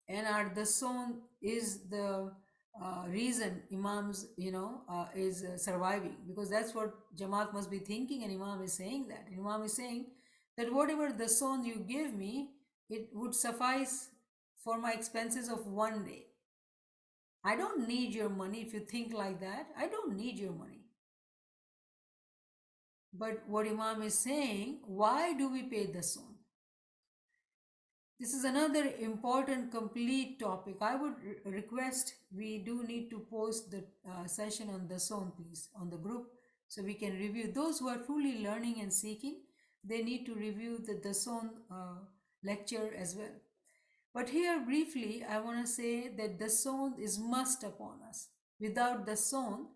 and our the son is the reason Imam's is surviving, because that's what Jamaat must be thinking, and Imam is saying that. Imam is saying that whatever the son you give me, it would suffice for my expenses of one day. I don't need your money. If you think like that, I don't need your money. But what Imam is saying, why do we pay the son? This is another important, complete topic. I would request, we do need to post the session on the zone, please, on the group, so we can review. Those who are truly learning and seeking, they need to review the zone lecture as well. But here, briefly, I want to say that the zone is must upon us. Without the zone,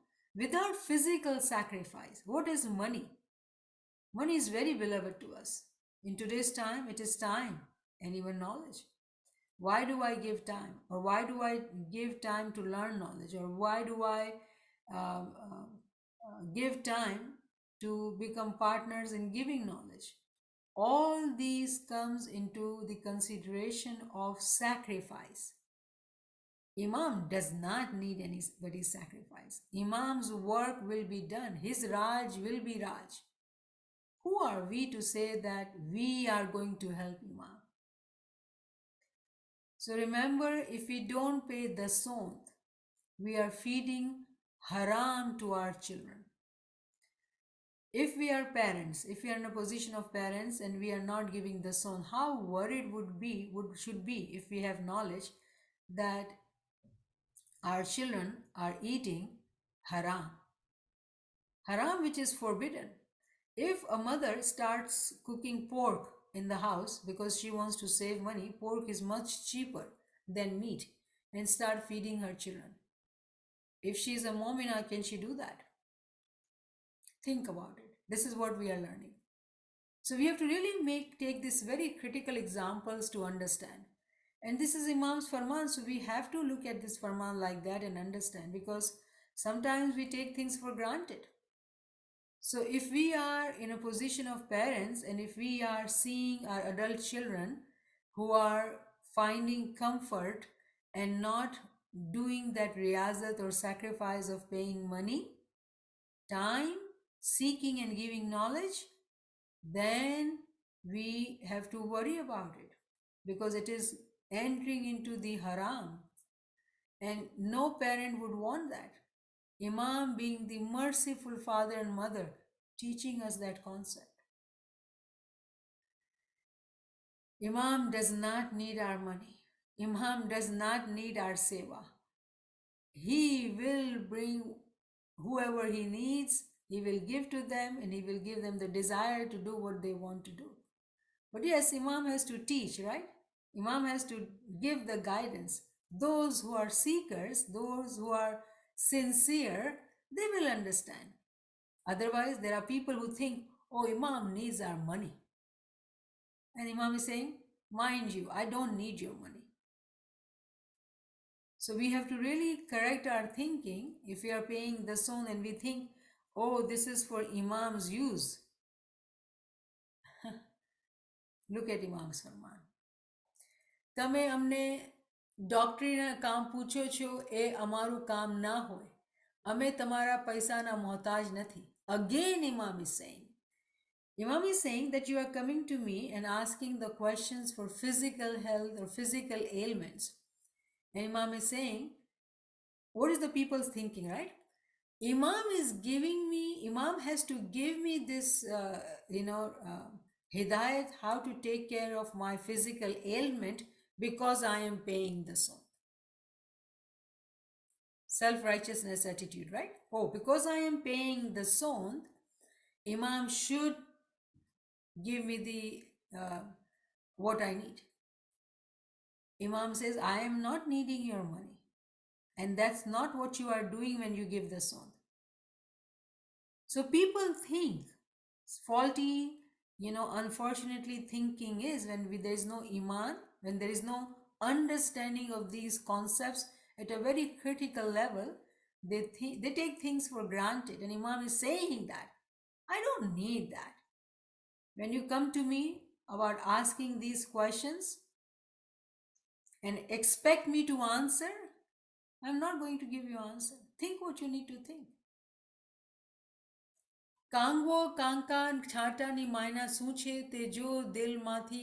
without physical sacrifice, what is money? Money is very beloved to us. In today's time, it is time and even knowledge. Why do I give time? Or why do I give time to learn knowledge? Or why do I give time to become partners in giving knowledge? All these comes into the consideration of sacrifice. Imam does not need anybody's sacrifice. Imam's work will be done. His Raj will be Raj. Who are we to say that we are going to help Imam? So remember, if we don't pay the sont, we are feeding haram to our children. If we are parents, if we are in a position of parents and we are not giving the sont, how worried should be if we have knowledge that our children are eating haram. Haram which is forbidden. If a mother starts cooking pork in the house because she wants to save money, pork is much cheaper than meat, and start feeding her children. If she is a momina, can she do that? Think about it. This is what we are learning. So we have to really take these very critical examples to understand. And this is Imam's Farman, so we have to look at this Farman like that and understand, because sometimes we take things for granted. So if we are in a position of parents, and if we are seeing our adult children who are finding comfort and not doing that riyazat or sacrifice of paying money, time, seeking and giving knowledge, then we have to worry about it, because it is entering into the haram, and no parent would want that. Imam being the merciful father and mother, teaching us that concept. Imam does not need our money. Imam does not need our seva. He will bring whoever he needs, he will give to them, and he will give them the desire to do what they want to do. But yes, Imam has to teach, right? Imam has to give the guidance. Those who are seekers, those who are sincere, they will understand. Otherwise, there are people who think, oh, Imam needs our money. And Imam is saying, mind you, I don't need your money. So we have to really correct our thinking. If we are paying the son and we think, oh, this is for Imam's use. Look at Imam's Farman. તમે અમને ડોક્ટરીના કામ પૂછો છો, એ અમારું કામ ના હોય. અમે તમારા પૈસાના મોહતાજ નથી. Again, Imam is saying that you are coming to me and asking the questions for physical health or physical ailments. And Imam is saying, what is the people's thinking, right? Imam has to give me this, hidayat, how to take care of my physical ailment, because I am paying the son. Self-righteousness attitude, right? Oh, because I am paying the son, Imam should give me the what I need. Imam says, I am not needing your money. And that's not what you are doing when you give the song. So people think faulty, unfortunately, thinking is when there is no Iman, when there is no understanding of these concepts at a very critical level, they take things for granted. And Imam is saying that I don't need that. When you come to me about asking these questions and expect me to answer, I'm not going to give you answer. Think what you need to think. કાંગવો કાંકાન છાંટાની માયના શું છે તે જો દિલમાંથી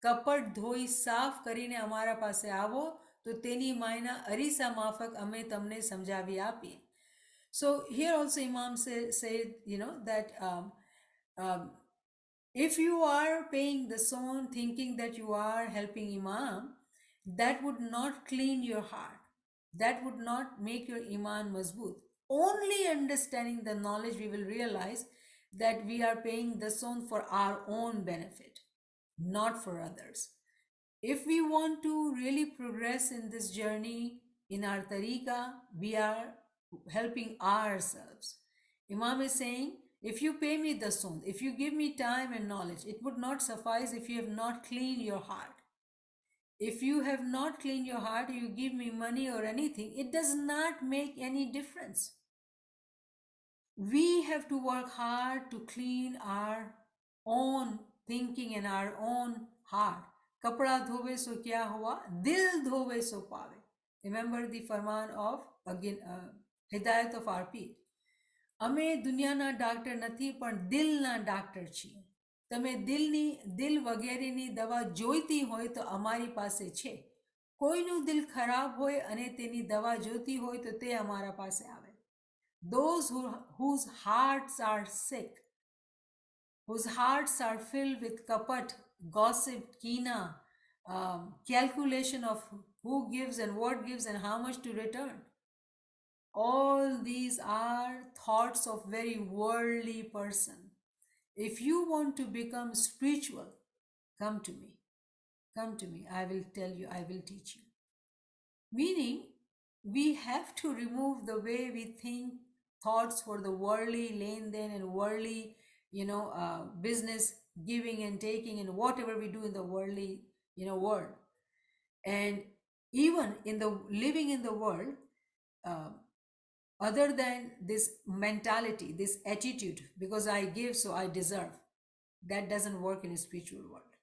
કપટ ધોઈ સાફ કરીને અમારા પાસે આવો તો તેની માયના અરીસા માફક અમે તમને સમજાવી આપીએ. So here also Imam said, that if you are paying the son thinking that you are helping Imam, that would not clean your heart. That would not make your Iman mazboot. Only understanding the knowledge we will realize that we are paying the son for our own benefit, not for others. If we want to really progress in this journey, in our tariqa, we are helping ourselves. Imam is saying, if you pay me the son, if you give me time and knowledge, it would not suffice if you have not cleaned your heart. If you have not cleaned your heart, you give me money or anything, it does not make any difference. We have to work hard to clean our own thinking and our own heart. Kapda dhove so kya hua? Dil dhove so pave. Remember the Farman of, again, Hidayat of our Peer. અમે દુનિયાના doctor નથી પણ દિલના doctor છીએ. તમે દિલ વગેરેની દવા જોઈતી હોય તો અમારી પાસે છે. કોઈનું દિલ ખરાબ હોય અને તેની દવા જોતી હોય તો તે અમારા પાસે આવે. Those whose hearts are sick, whose hearts are filled with kapat, gossip, kina, calculation of who gives and what gives and how much to return. All these are thoughts of very worldly person. If you want to become spiritual, come to me. Come to me. I will tell you, I will teach you. Meaning, we have to remove the way we think thoughts for the worldly len-den and worldly, business, giving and taking and whatever we do in the worldly, world. And even in the living in the world, other than this mentality, this attitude, because I give, so I deserve, that doesn't work in a spiritual world.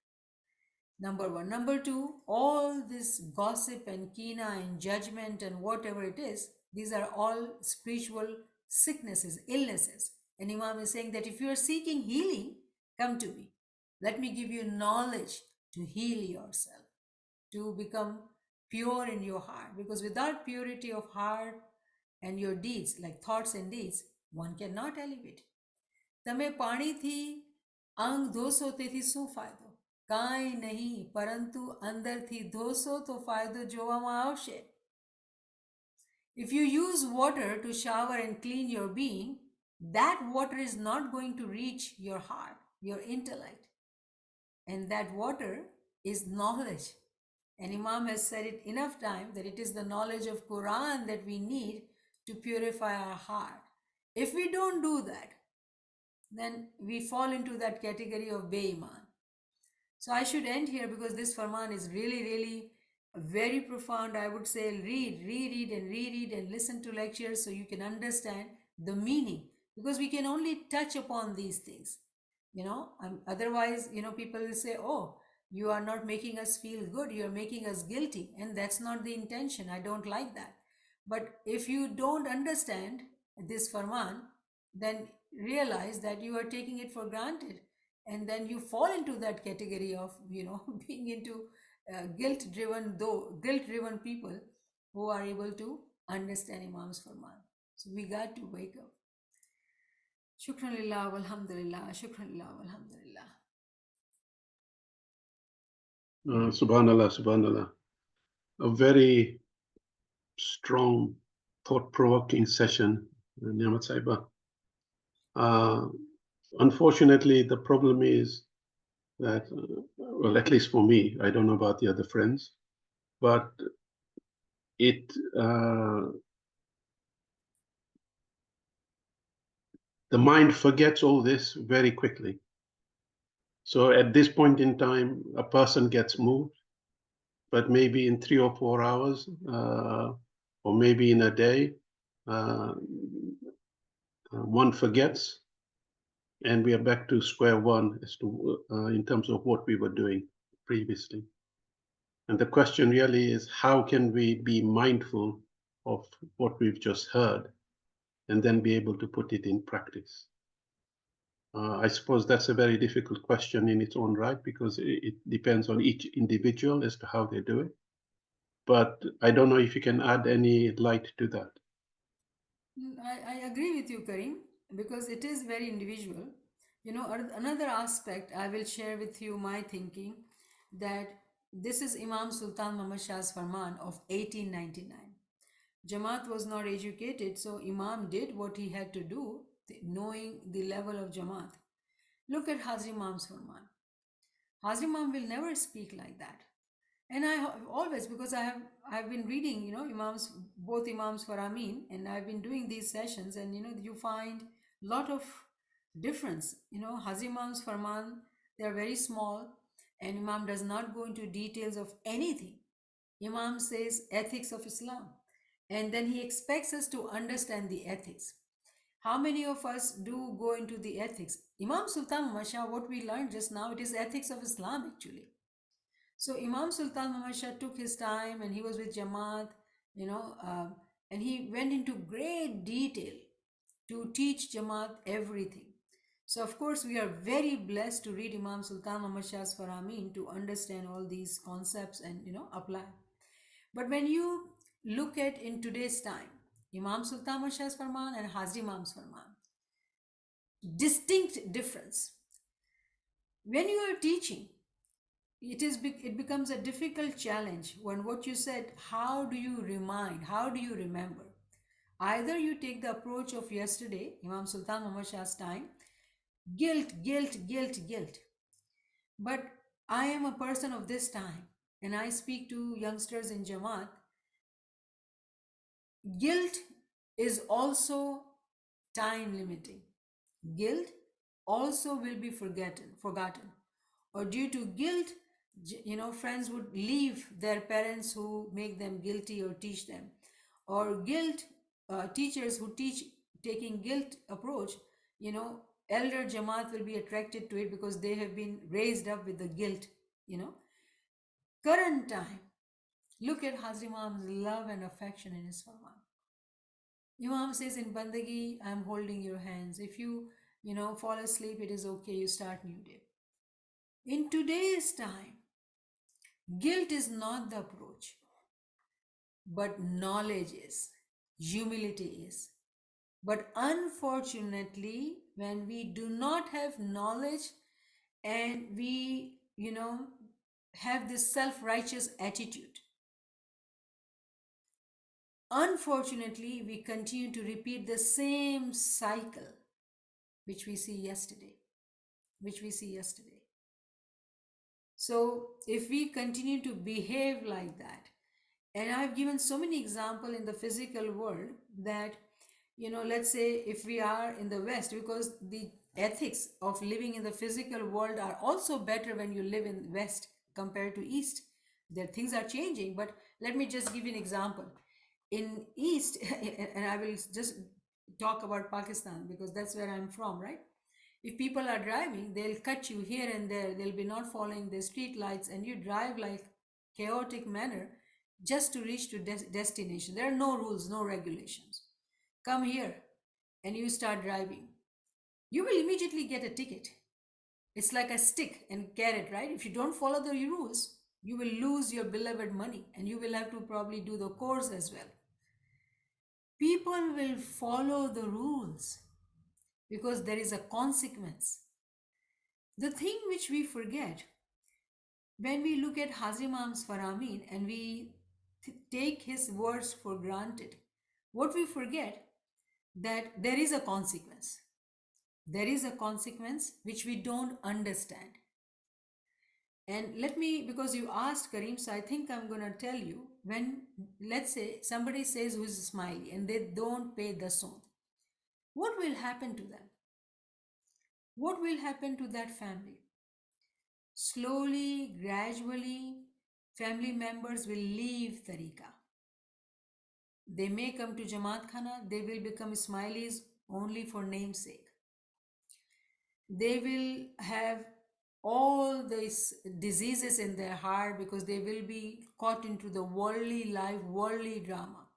Number one. Number two, all this gossip and kina and judgment and whatever it is, these are all spiritual sicknesses, illnesses. And Imam is saying that if you are seeking healing, come to me. Let me give you knowledge to heal yourself, to become pure in your heart. Because without purity of heart and your deeds, like thoughts and deeds, one cannot elevate. તમે પાણીથી અંગ ધોશો તેથી શું ફાયદો? કાંઈ નહીં, પરંતુ અંદરથી ધોશો તો ફાયદો જોવામાં આવશે. If you use water to shower and clean your being, that water is not going to reach your heart, your intellect. And that water is knowledge. And Imam has said it enough time that it is the knowledge of Quran that we need to purify our heart. If we don't do that, then we fall into that category of Be-Iman. So I should end here because this Farman is really, really very profound. I would say reread and listen to lectures so you can understand the meaning, because we can only touch upon these things. Otherwise, people will say, oh, you are not making us feel good, you are making us guilty, and that's not the intention. I don't like that. But if you don't understand this Farman, then realize that you are taking it for granted, and then you fall into that category of being into guilt-driven people who are able to understand Imam's Farman. So we got to wake up. Shukran lillah walhamdulillah, shukran lillah walhamdulillah. Subhanallah, subhanallah. A very strong, thought-provoking session, Niamat Saiba. Unfortunately, the problem is that, well, at least for me, I don't know about the other friends, but it the mind forgets all this very quickly. So at this point in time, a person gets moved, but maybe in 3 or 4 hours, or maybe in a day, uh, one forgets, and we are back to square one as to in terms of what we were doing previously. And the question really is, how can we be mindful of what we've just heard and then be able to put it in practice? I suppose that's a very difficult question in its own right, because it depends on each individual as to how they do it. But I don't know if you can add any light to that. I agree with you, Karim, because it is very individual. Another aspect I will share with you my thinking that this is Imam Sultan Muhammad Shah's Farman of 1899. Jamaat was not educated, so Imam did what he had to do, knowing the level of Jamaat. Look at Hazri Imam's Farman. Hazri Imam will never speak like that. And always, because I've been reading, Imams, both Imams for Amin, and I've been doing these sessions, and you find a lot of difference. Hazi Imam's Farman, they're very small, and Imam does not go into details of anything. Imam says ethics of Islam, and then he expects us to understand the ethics. How many of us do go into the ethics? Imam Sultan Masha, what we learned just now, it is ethics of Islam actually. So Imam Sultan Muhammad Shah took his time and he was with Jama'at, you know, uh, and he went into great detail to teach Jama'at everything. So of course we are very blessed to read Imam Sultan Muhammad Shah's Faramin to understand all these concepts and apply. But when you look at in today's time, Imam Sultan Muhammad Shah's Farman and Hazri Imam's Farman, distinct difference. When you are teaching, it becomes a difficult challenge when what you said, how do you remind, how do you remember? Either you take the approach of yesterday, Imam Sultan Muhammad Shah's time, guilt, guilt, guilt, guilt. But I am a person of this time, and I speak to youngsters in Jamaat. Guilt is also time limiting. Guilt also will be forgotten. Or due to guilt, friends would leave their parents who make them guilty or teach them. Or guilt, teachers who teach taking guilt approach, elder Jamaat will be attracted to it because they have been raised up with the guilt, you know. Current time, look at Hazri Imam's love and affection in his Farman. Imam says in Bandagi, I'm holding your hands. If you, fall asleep, it is okay. You start new day. In today's time, guilt is not the approach, but knowledge is, humility is. But unfortunately, when we do not have knowledge and we, have this self righteous attitude, unfortunately, we continue to repeat the same cycle which we see yesterday, which we see yesterday. So if we continue to behave like that, and I've given so many examples in the physical world that, let's say if we are in the West, because the ethics of living in the physical world are also better when you live in West compared to East. There things are changing, but let me just give you an example. In East, and I will just talk about Pakistan because that's where I'm from, right? If people are driving, they'll cut you here and there. They'll be not following the street lights, and you drive like chaotic manner just to reach to destination. There are no rules, no regulations. Come here, and you start driving. You will immediately get a ticket. It's like a stick and carrot, right? If you don't follow the rules, you will lose your beloved money, and you will have to probably do the course as well. People will follow the rules because there is a consequence. The thing which we forget when we look at Hazri Imam's Faramin and we take his words for granted, what we forget that there is a consequence. There is a consequence which we don't understand. And let me, because you asked, Kareem, so I think I'm going to tell you, when, let's say, somebody says who's smiley and they don't pay the son, what will happen to them? What will happen to that family? Slowly, gradually, family members will leave Tariqa. They may come to Jamaat Khana, they will become Ismailis only for namesake. They will have all these diseases in their heart because they will be caught into the worldly life, worldly drama.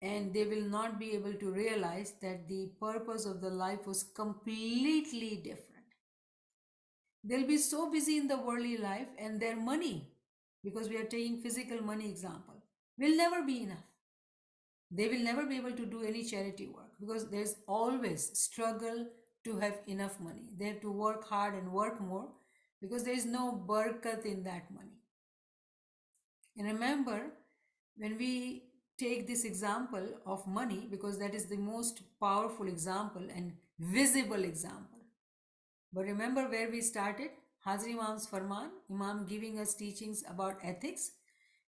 And they will not be able to realize that the purpose of the life was completely different. They'll be so busy in the worldly life, and their money, because we are taking physical money example, will never be enough. They will never be able to do any charity work because there's always struggle to have enough money. They have to work hard and work more because there is no barakat in that money. And remember, when we take this example of money, because that is the most powerful example and visible example. But remember where we started? Hazrat Imam's Farman, Imam giving us teachings about ethics,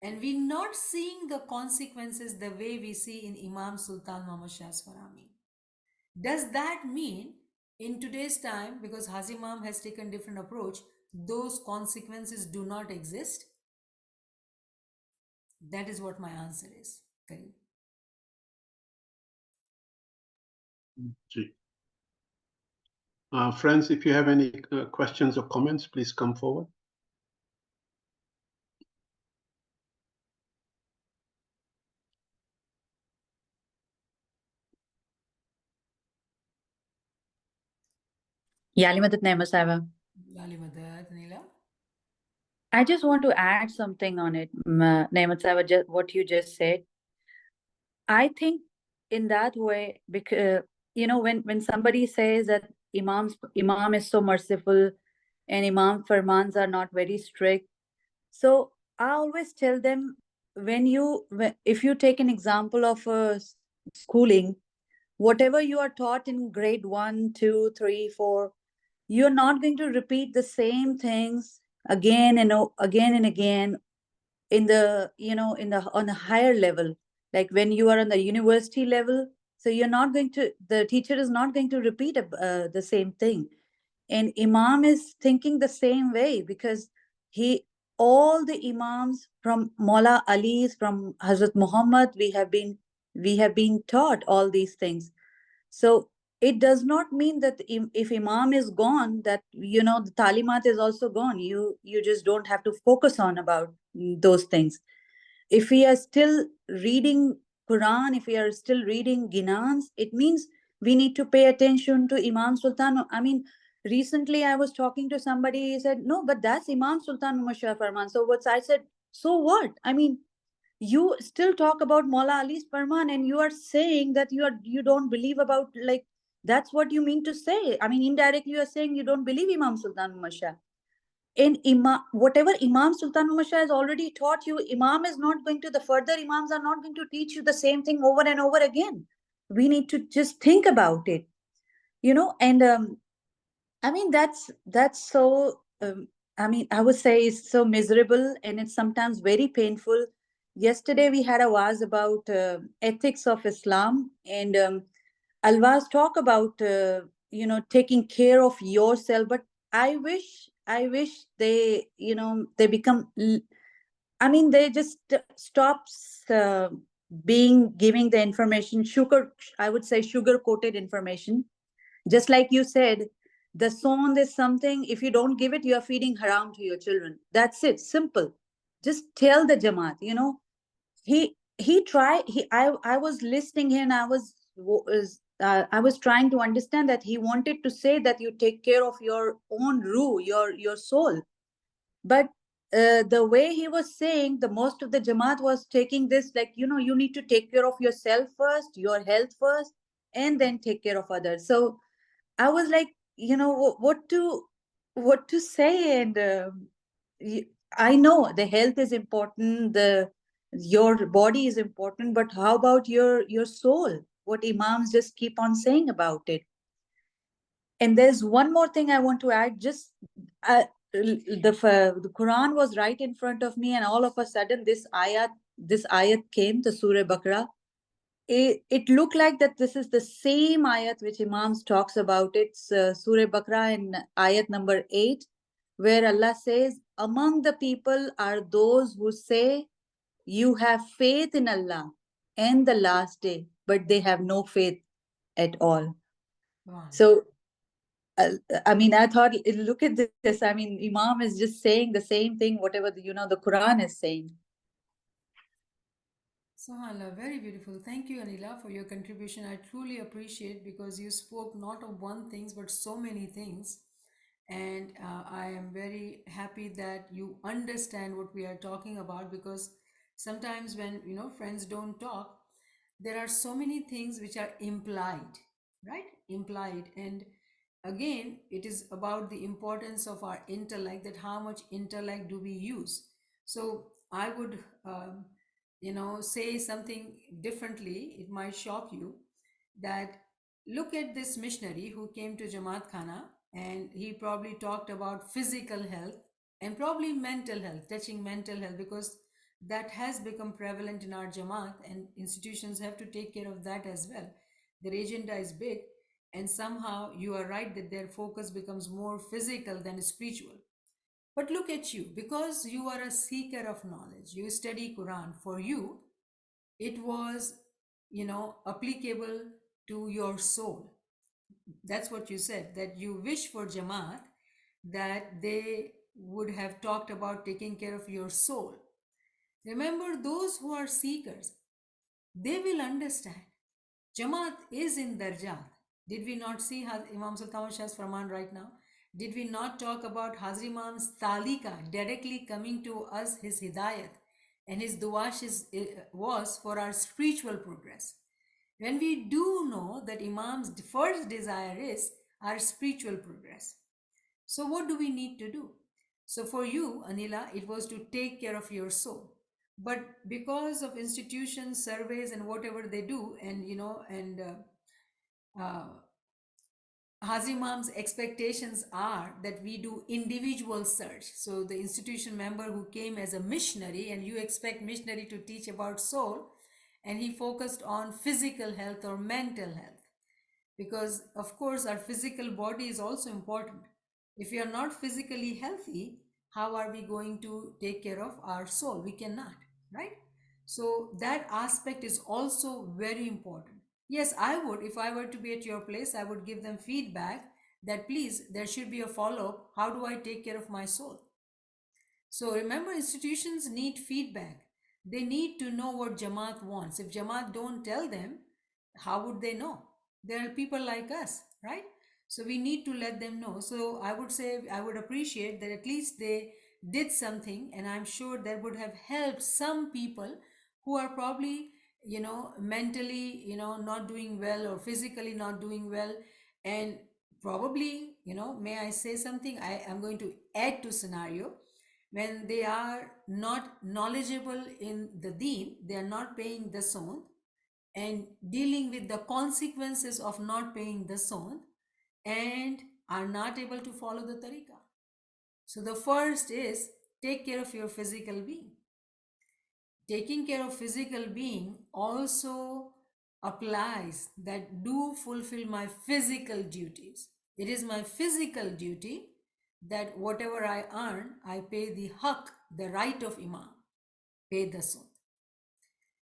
and we not seeing the consequences the way we see in Imam Sultan Muhammad Shah's Farami. Does that mean in today's time, because Hazrat Imam has taken different approach, those consequences do not exist? That is what my answer is. Kareem. Gee. Friends, if you have any questions or comments, please come forward. Yali Madat Naima Saiba. Lali Madad, Nila. I just want to add something on it, Naima Saiba, just what you just said. I think in that way, because when somebody says that Imam is so merciful and Imam Farmans are not very strict, so I always tell them, if you take an example of schooling, whatever you are taught in grade 1, 2, 3, 4, you're not going to repeat the same things again and again and again in the on a higher level, like when you are on the university level. So the teacher is not going to repeat the same thing. And Imam is thinking the same way, because all the Imams from Maula Ali's, from Hazrat Muhammad, we have been taught all these things. So it does not mean that if Imam is gone, that the talimat is also gone. You just don't have to focus on about those things. If we are still reading Quran, if we are still reading Ginans, it means we need to pay attention to Imam Sultan. I mean, recently I was talking to somebody, he said, no, but that's Imam Sultan Mushah Farman. So what I said, so what? I mean, you still talk about Maula Ali's Farman, and you are saying that you don't believe about, like, that's what you mean to say. I mean, indirectly you are saying you don't believe Imam Sultan Muhammad Shah. And whatever Imam Sultan Muhammad Shah has already taught you, Imam is not going to, the further Imams are not going to teach you the same thing over and over again. We need to just think about it, and I mean, that's so, I mean, I would say it's so miserable, and it's sometimes very painful. Yesterday we had a waz about ethics of Islam, and Alwaz talk about taking care of yourself. But I wish they become. I mean, they just stops giving the information sugar. I would say sugar coated information. Just like you said, the song is something, if you don't give it, you are feeding haram to your children. That's it. Simple. Just tell the Jamaat, he tried, I was listening here, and I was trying to understand that he wanted to say that you take care of your own ruh, your soul. But the way he was saying, the most of the Jamaat was taking this like, you need to take care of yourself first, your health first, and then take care of others. So I was like, what to say, and I know the health is important, your body is important, but how about your soul? What Imams just keep on saying about it. And there's one more thing I want to add. Just the Quran was right in front of me, and all of a sudden this ayat came, the Surah Baqarah. It looked like that this is the same ayat which Imams talks about. It's Surah Baqarah in ayat number 8, where Allah says, among the people are those who say, you have faith in Allah and the last day, but they have no faith at all. Wow. So, I mean, I thought, look at this. I mean, Imam is just saying the same thing, whatever the Quran is saying. SubhanAllah, very beautiful. Thank you, Anila, for your contribution. I truly appreciate, because you spoke not of one things but so many things. And I am very happy that you understand what we are talking about, because sometimes when friends don't talk, there are so many things which are implied, right? Implied. And again, it is about the importance of our intellect, that how much intellect do we use. So I would say something differently. It might shock you that look at this missionary who came to Jamaat Khana, and he probably talked about physical health and probably mental health, touching mental health, because that has become prevalent in our Jamaat, and institutions have to take care of that as well. Their agenda is big, and somehow you are right that their focus becomes more physical than spiritual. But look at you, because you are a seeker of knowledge, you study Quran. For you, it was, applicable to your soul. That's what you said, that you wish for Jamaat, that they would have talked about taking care of your soul. Remember, those who are seekers, they will understand. Jamaat is in darjat. Did we not see Imam Sultan Shah's Farman right now? Did we not talk about Hazri Imam's Talika directly coming to us, his hidayat, and his duash was for our spiritual progress? When we do know that Imam's first desire is our spiritual progress. So what do we need to do? So for you, Anila, it was to take care of your soul. But because of institutions, surveys, and whatever they do, and uh, Hazimam's expectations are that we do individual search. So the institution member who came as a missionary, and you expect missionary to teach about soul, and he focused on physical health or mental health, because of course our physical body is also important. If we are not physically healthy, how are we going to take care of our soul? We cannot, right? So that aspect is also very important. Yes, I would, if I were to be at your place, I would give them feedback that please, there should be a follow-up. How do I take care of my soul? So remember, institutions need feedback. They need to know what Jamaat wants. If Jamaat don't tell them, how would they know? There are people like us, right? So we need to let them know. So I would say, I would appreciate that at least they did something, and I'm sure that would have helped some people who are probably, mentally, not doing well, or physically not doing well. And probably, may I say something? I am going to add to scenario. When they are not knowledgeable in the deen, they are not paying the son, and dealing with the consequences of not paying the son, and are not able to follow the tariqah. So the first is, take care of your physical being. Taking care of physical being also applies that do fulfill my physical duties. It is my physical duty that whatever I earn, I pay the haq, the right of Imam, pay the sud.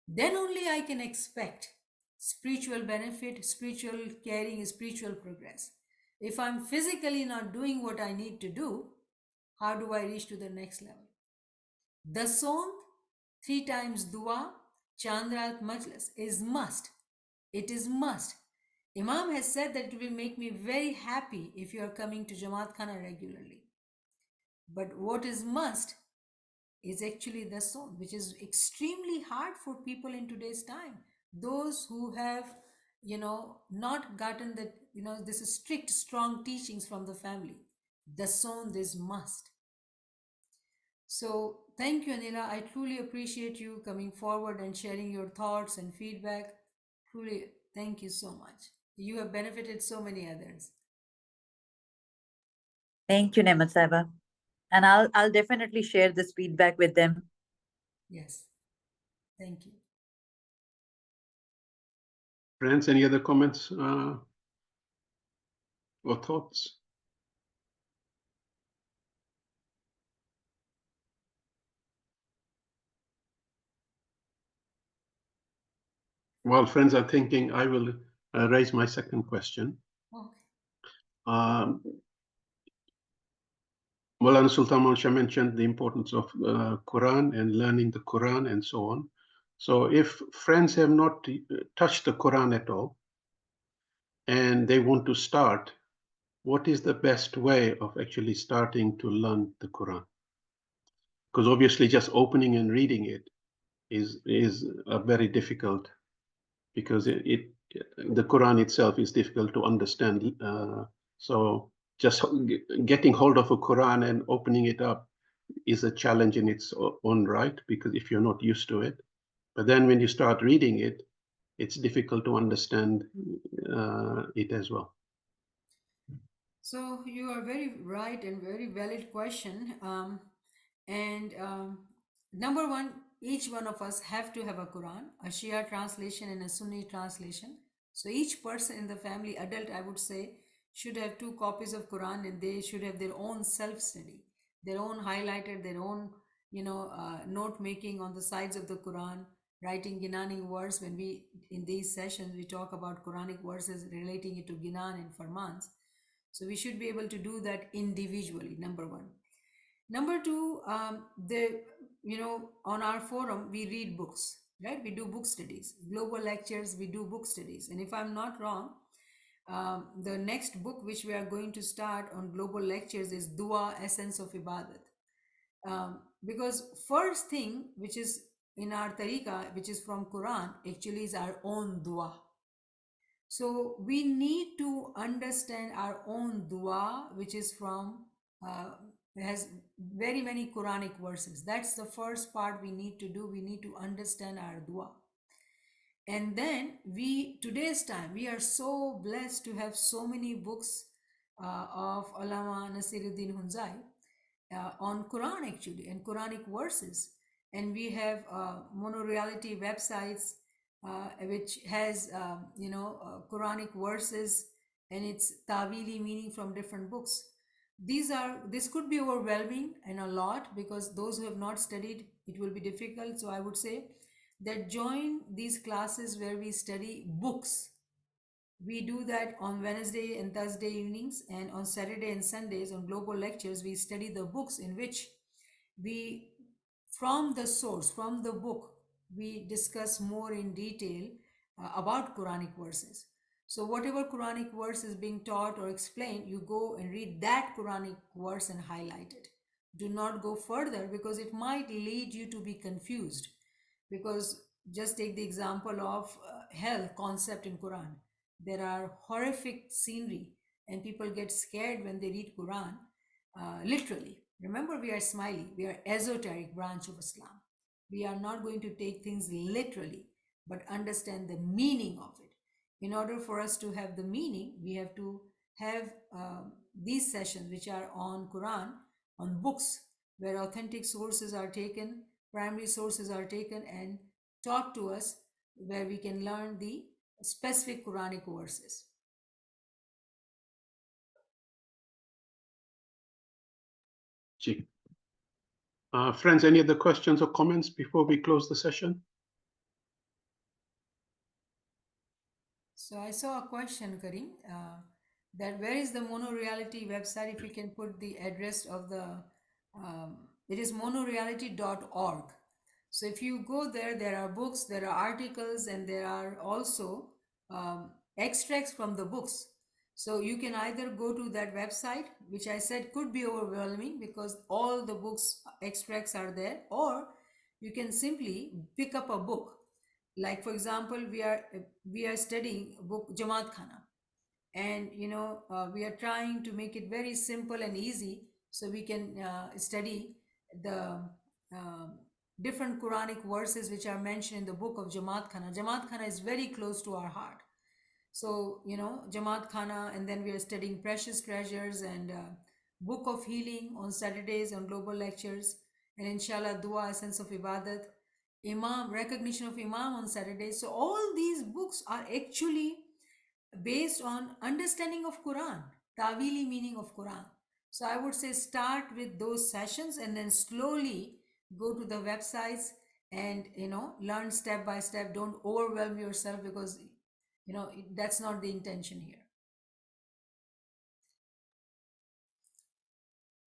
Then only I can expect spiritual benefit, spiritual caring, spiritual progress. If I'm physically not doing what I need to do, how do I reach to the next level? The song, 3 times dua, Chandrat Majlis is must. It is must. Imam has said that it will make me very happy if you are coming to Jamaat Khana regularly. But what is must is actually the song, which is extremely hard for people in today's time. Those who have, not gotten that, this is strict, strong teachings from the family. The song is must. So thank you, Anila. I truly appreciate you coming forward and sharing your thoughts and feedback. Truly, thank you so much. You have benefited so many others. Thank you, Niamat Saiba. And I'll definitely share this feedback with them. Yes. Thank you. Friends, any other comments or thoughts? While friends are thinking, I will raise my second question. Okay. Maulana Sultan Mansha mentioned the importance of Quran and learning the Quran and so on. So if friends have not touched the Quran at all and they want to start, what is the best way of actually starting to learn the Quran? Because obviously just opening and reading it is very difficult, because the Quran itself is difficult to understand. So just getting hold of a Quran and opening it up is a challenge in its own right, because if you're not used to it. But then when you start reading it, it's difficult to understand it as well. So you are very right and very valid question. And number one, each one of us have to have a Quran, a Shia translation and a Sunni translation. So each person in the family, adult, I would say, should have two copies of Quran, and they should have their own self-study, their own highlighted, their own, note making on the sides of the Quran, writing Ginani words. When we, in these sessions, we talk about Quranic verses relating it to Ginan and Farmans. So we should be able to do that individually, number one. Number two, on our forum, we read books, right? We do book studies, global lectures, we do book studies. And if I'm not wrong, the next book which we are going to start on global lectures is Dua, Essence of Ibadat. Because first thing, which is in our tariqah, which is from Quran, actually is our own dua. So we need to understand our own dua, which is from, has very many Quranic verses. That's the first part we need to do. We need to understand our dua. And then today's time, we are so blessed to have so many books of Allama Nasiruddin Hunzai on Quran actually, and Quranic verses. And we have monoreality websites which has Quranic verses and its tawili meaning from different books. This could be overwhelming and a lot, because those who have not studied, it will be difficult. So I would say that join these classes where we study books. We do that on Wednesday and Thursday evenings, and on Saturday and Sundays on global lectures, we study the books in which we, from the source, from the book, we discuss more in detail about Quranic verses. So whatever Quranic verse is being taught or explained, you go and read that Quranic verse and highlight it. Do not go further, because it might lead you to be confused. Because just take the example of hell concept in Quran. There are horrific scenery, and people get scared when they read Quran. Literally, remember, we are smiley, we are esoteric branch of Islam. We are not going to take things literally, but understand the meaning of it. In order for us to have the meaning, we have to have these sessions which are on Quran, on books, where authentic sources are taken, primary sources are taken and taught to us, where we can learn the specific Quranic verses. Friends, any other questions or comments before we close the session? So I saw a question, Karim, that where is the monoreality website? If you can put the address of the, it is monoreality.org. So if you go there, there are books, there are articles, and there are also extracts from the books. So you can either go to that website, which I said could be overwhelming because all the books extracts are there, or you can simply pick up a book. Like for example, we are studying book Jama'at Khana, and we are trying to make it very simple and easy, so we can study the um different Quranic verses which are mentioned in the book of Jamaat Khana. Jamaat Khana is very close to our heart. So Jamaat Khana, and then we are studying precious treasures and Book of Healing on Saturdays on Global Lectures, and inshallah Dua, Essence of Ibadat, Imam, Recognition of Imam on Saturdays. So all these books are actually based on understanding of Quran, Tawili meaning of Quran. So I would say start with those sessions and then slowly go to the websites and learn step by step. Don't overwhelm yourself, because that's not the intention here.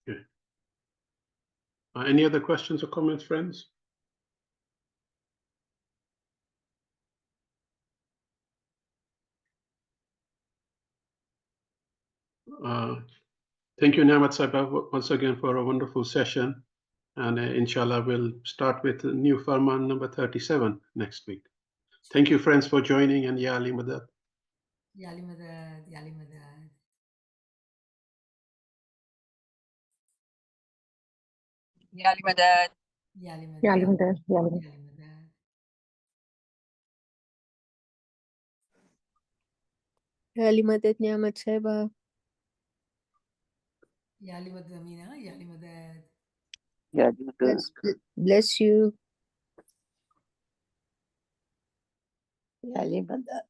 Okay. Any other questions or comments, friends? Thank you, Niamat Sahib, once again for a wonderful session. And inshallah, we'll start with new Farman number 37 next week. Thank you, friends, for joining, and Ya Ali Madad. Ya Ali Madad, Ya Ali Madad. Ya Ali Madad. Ya Ali Madad. Ya Ali Madad. Ya Ali Madad. Ya Ali Madad. Ya Ali Madad, Niamat Saiba. Ya Ali Madad, Amina. Ya Ali Madad. Ya Ali Madad. Bless you. Ya Ali Madad.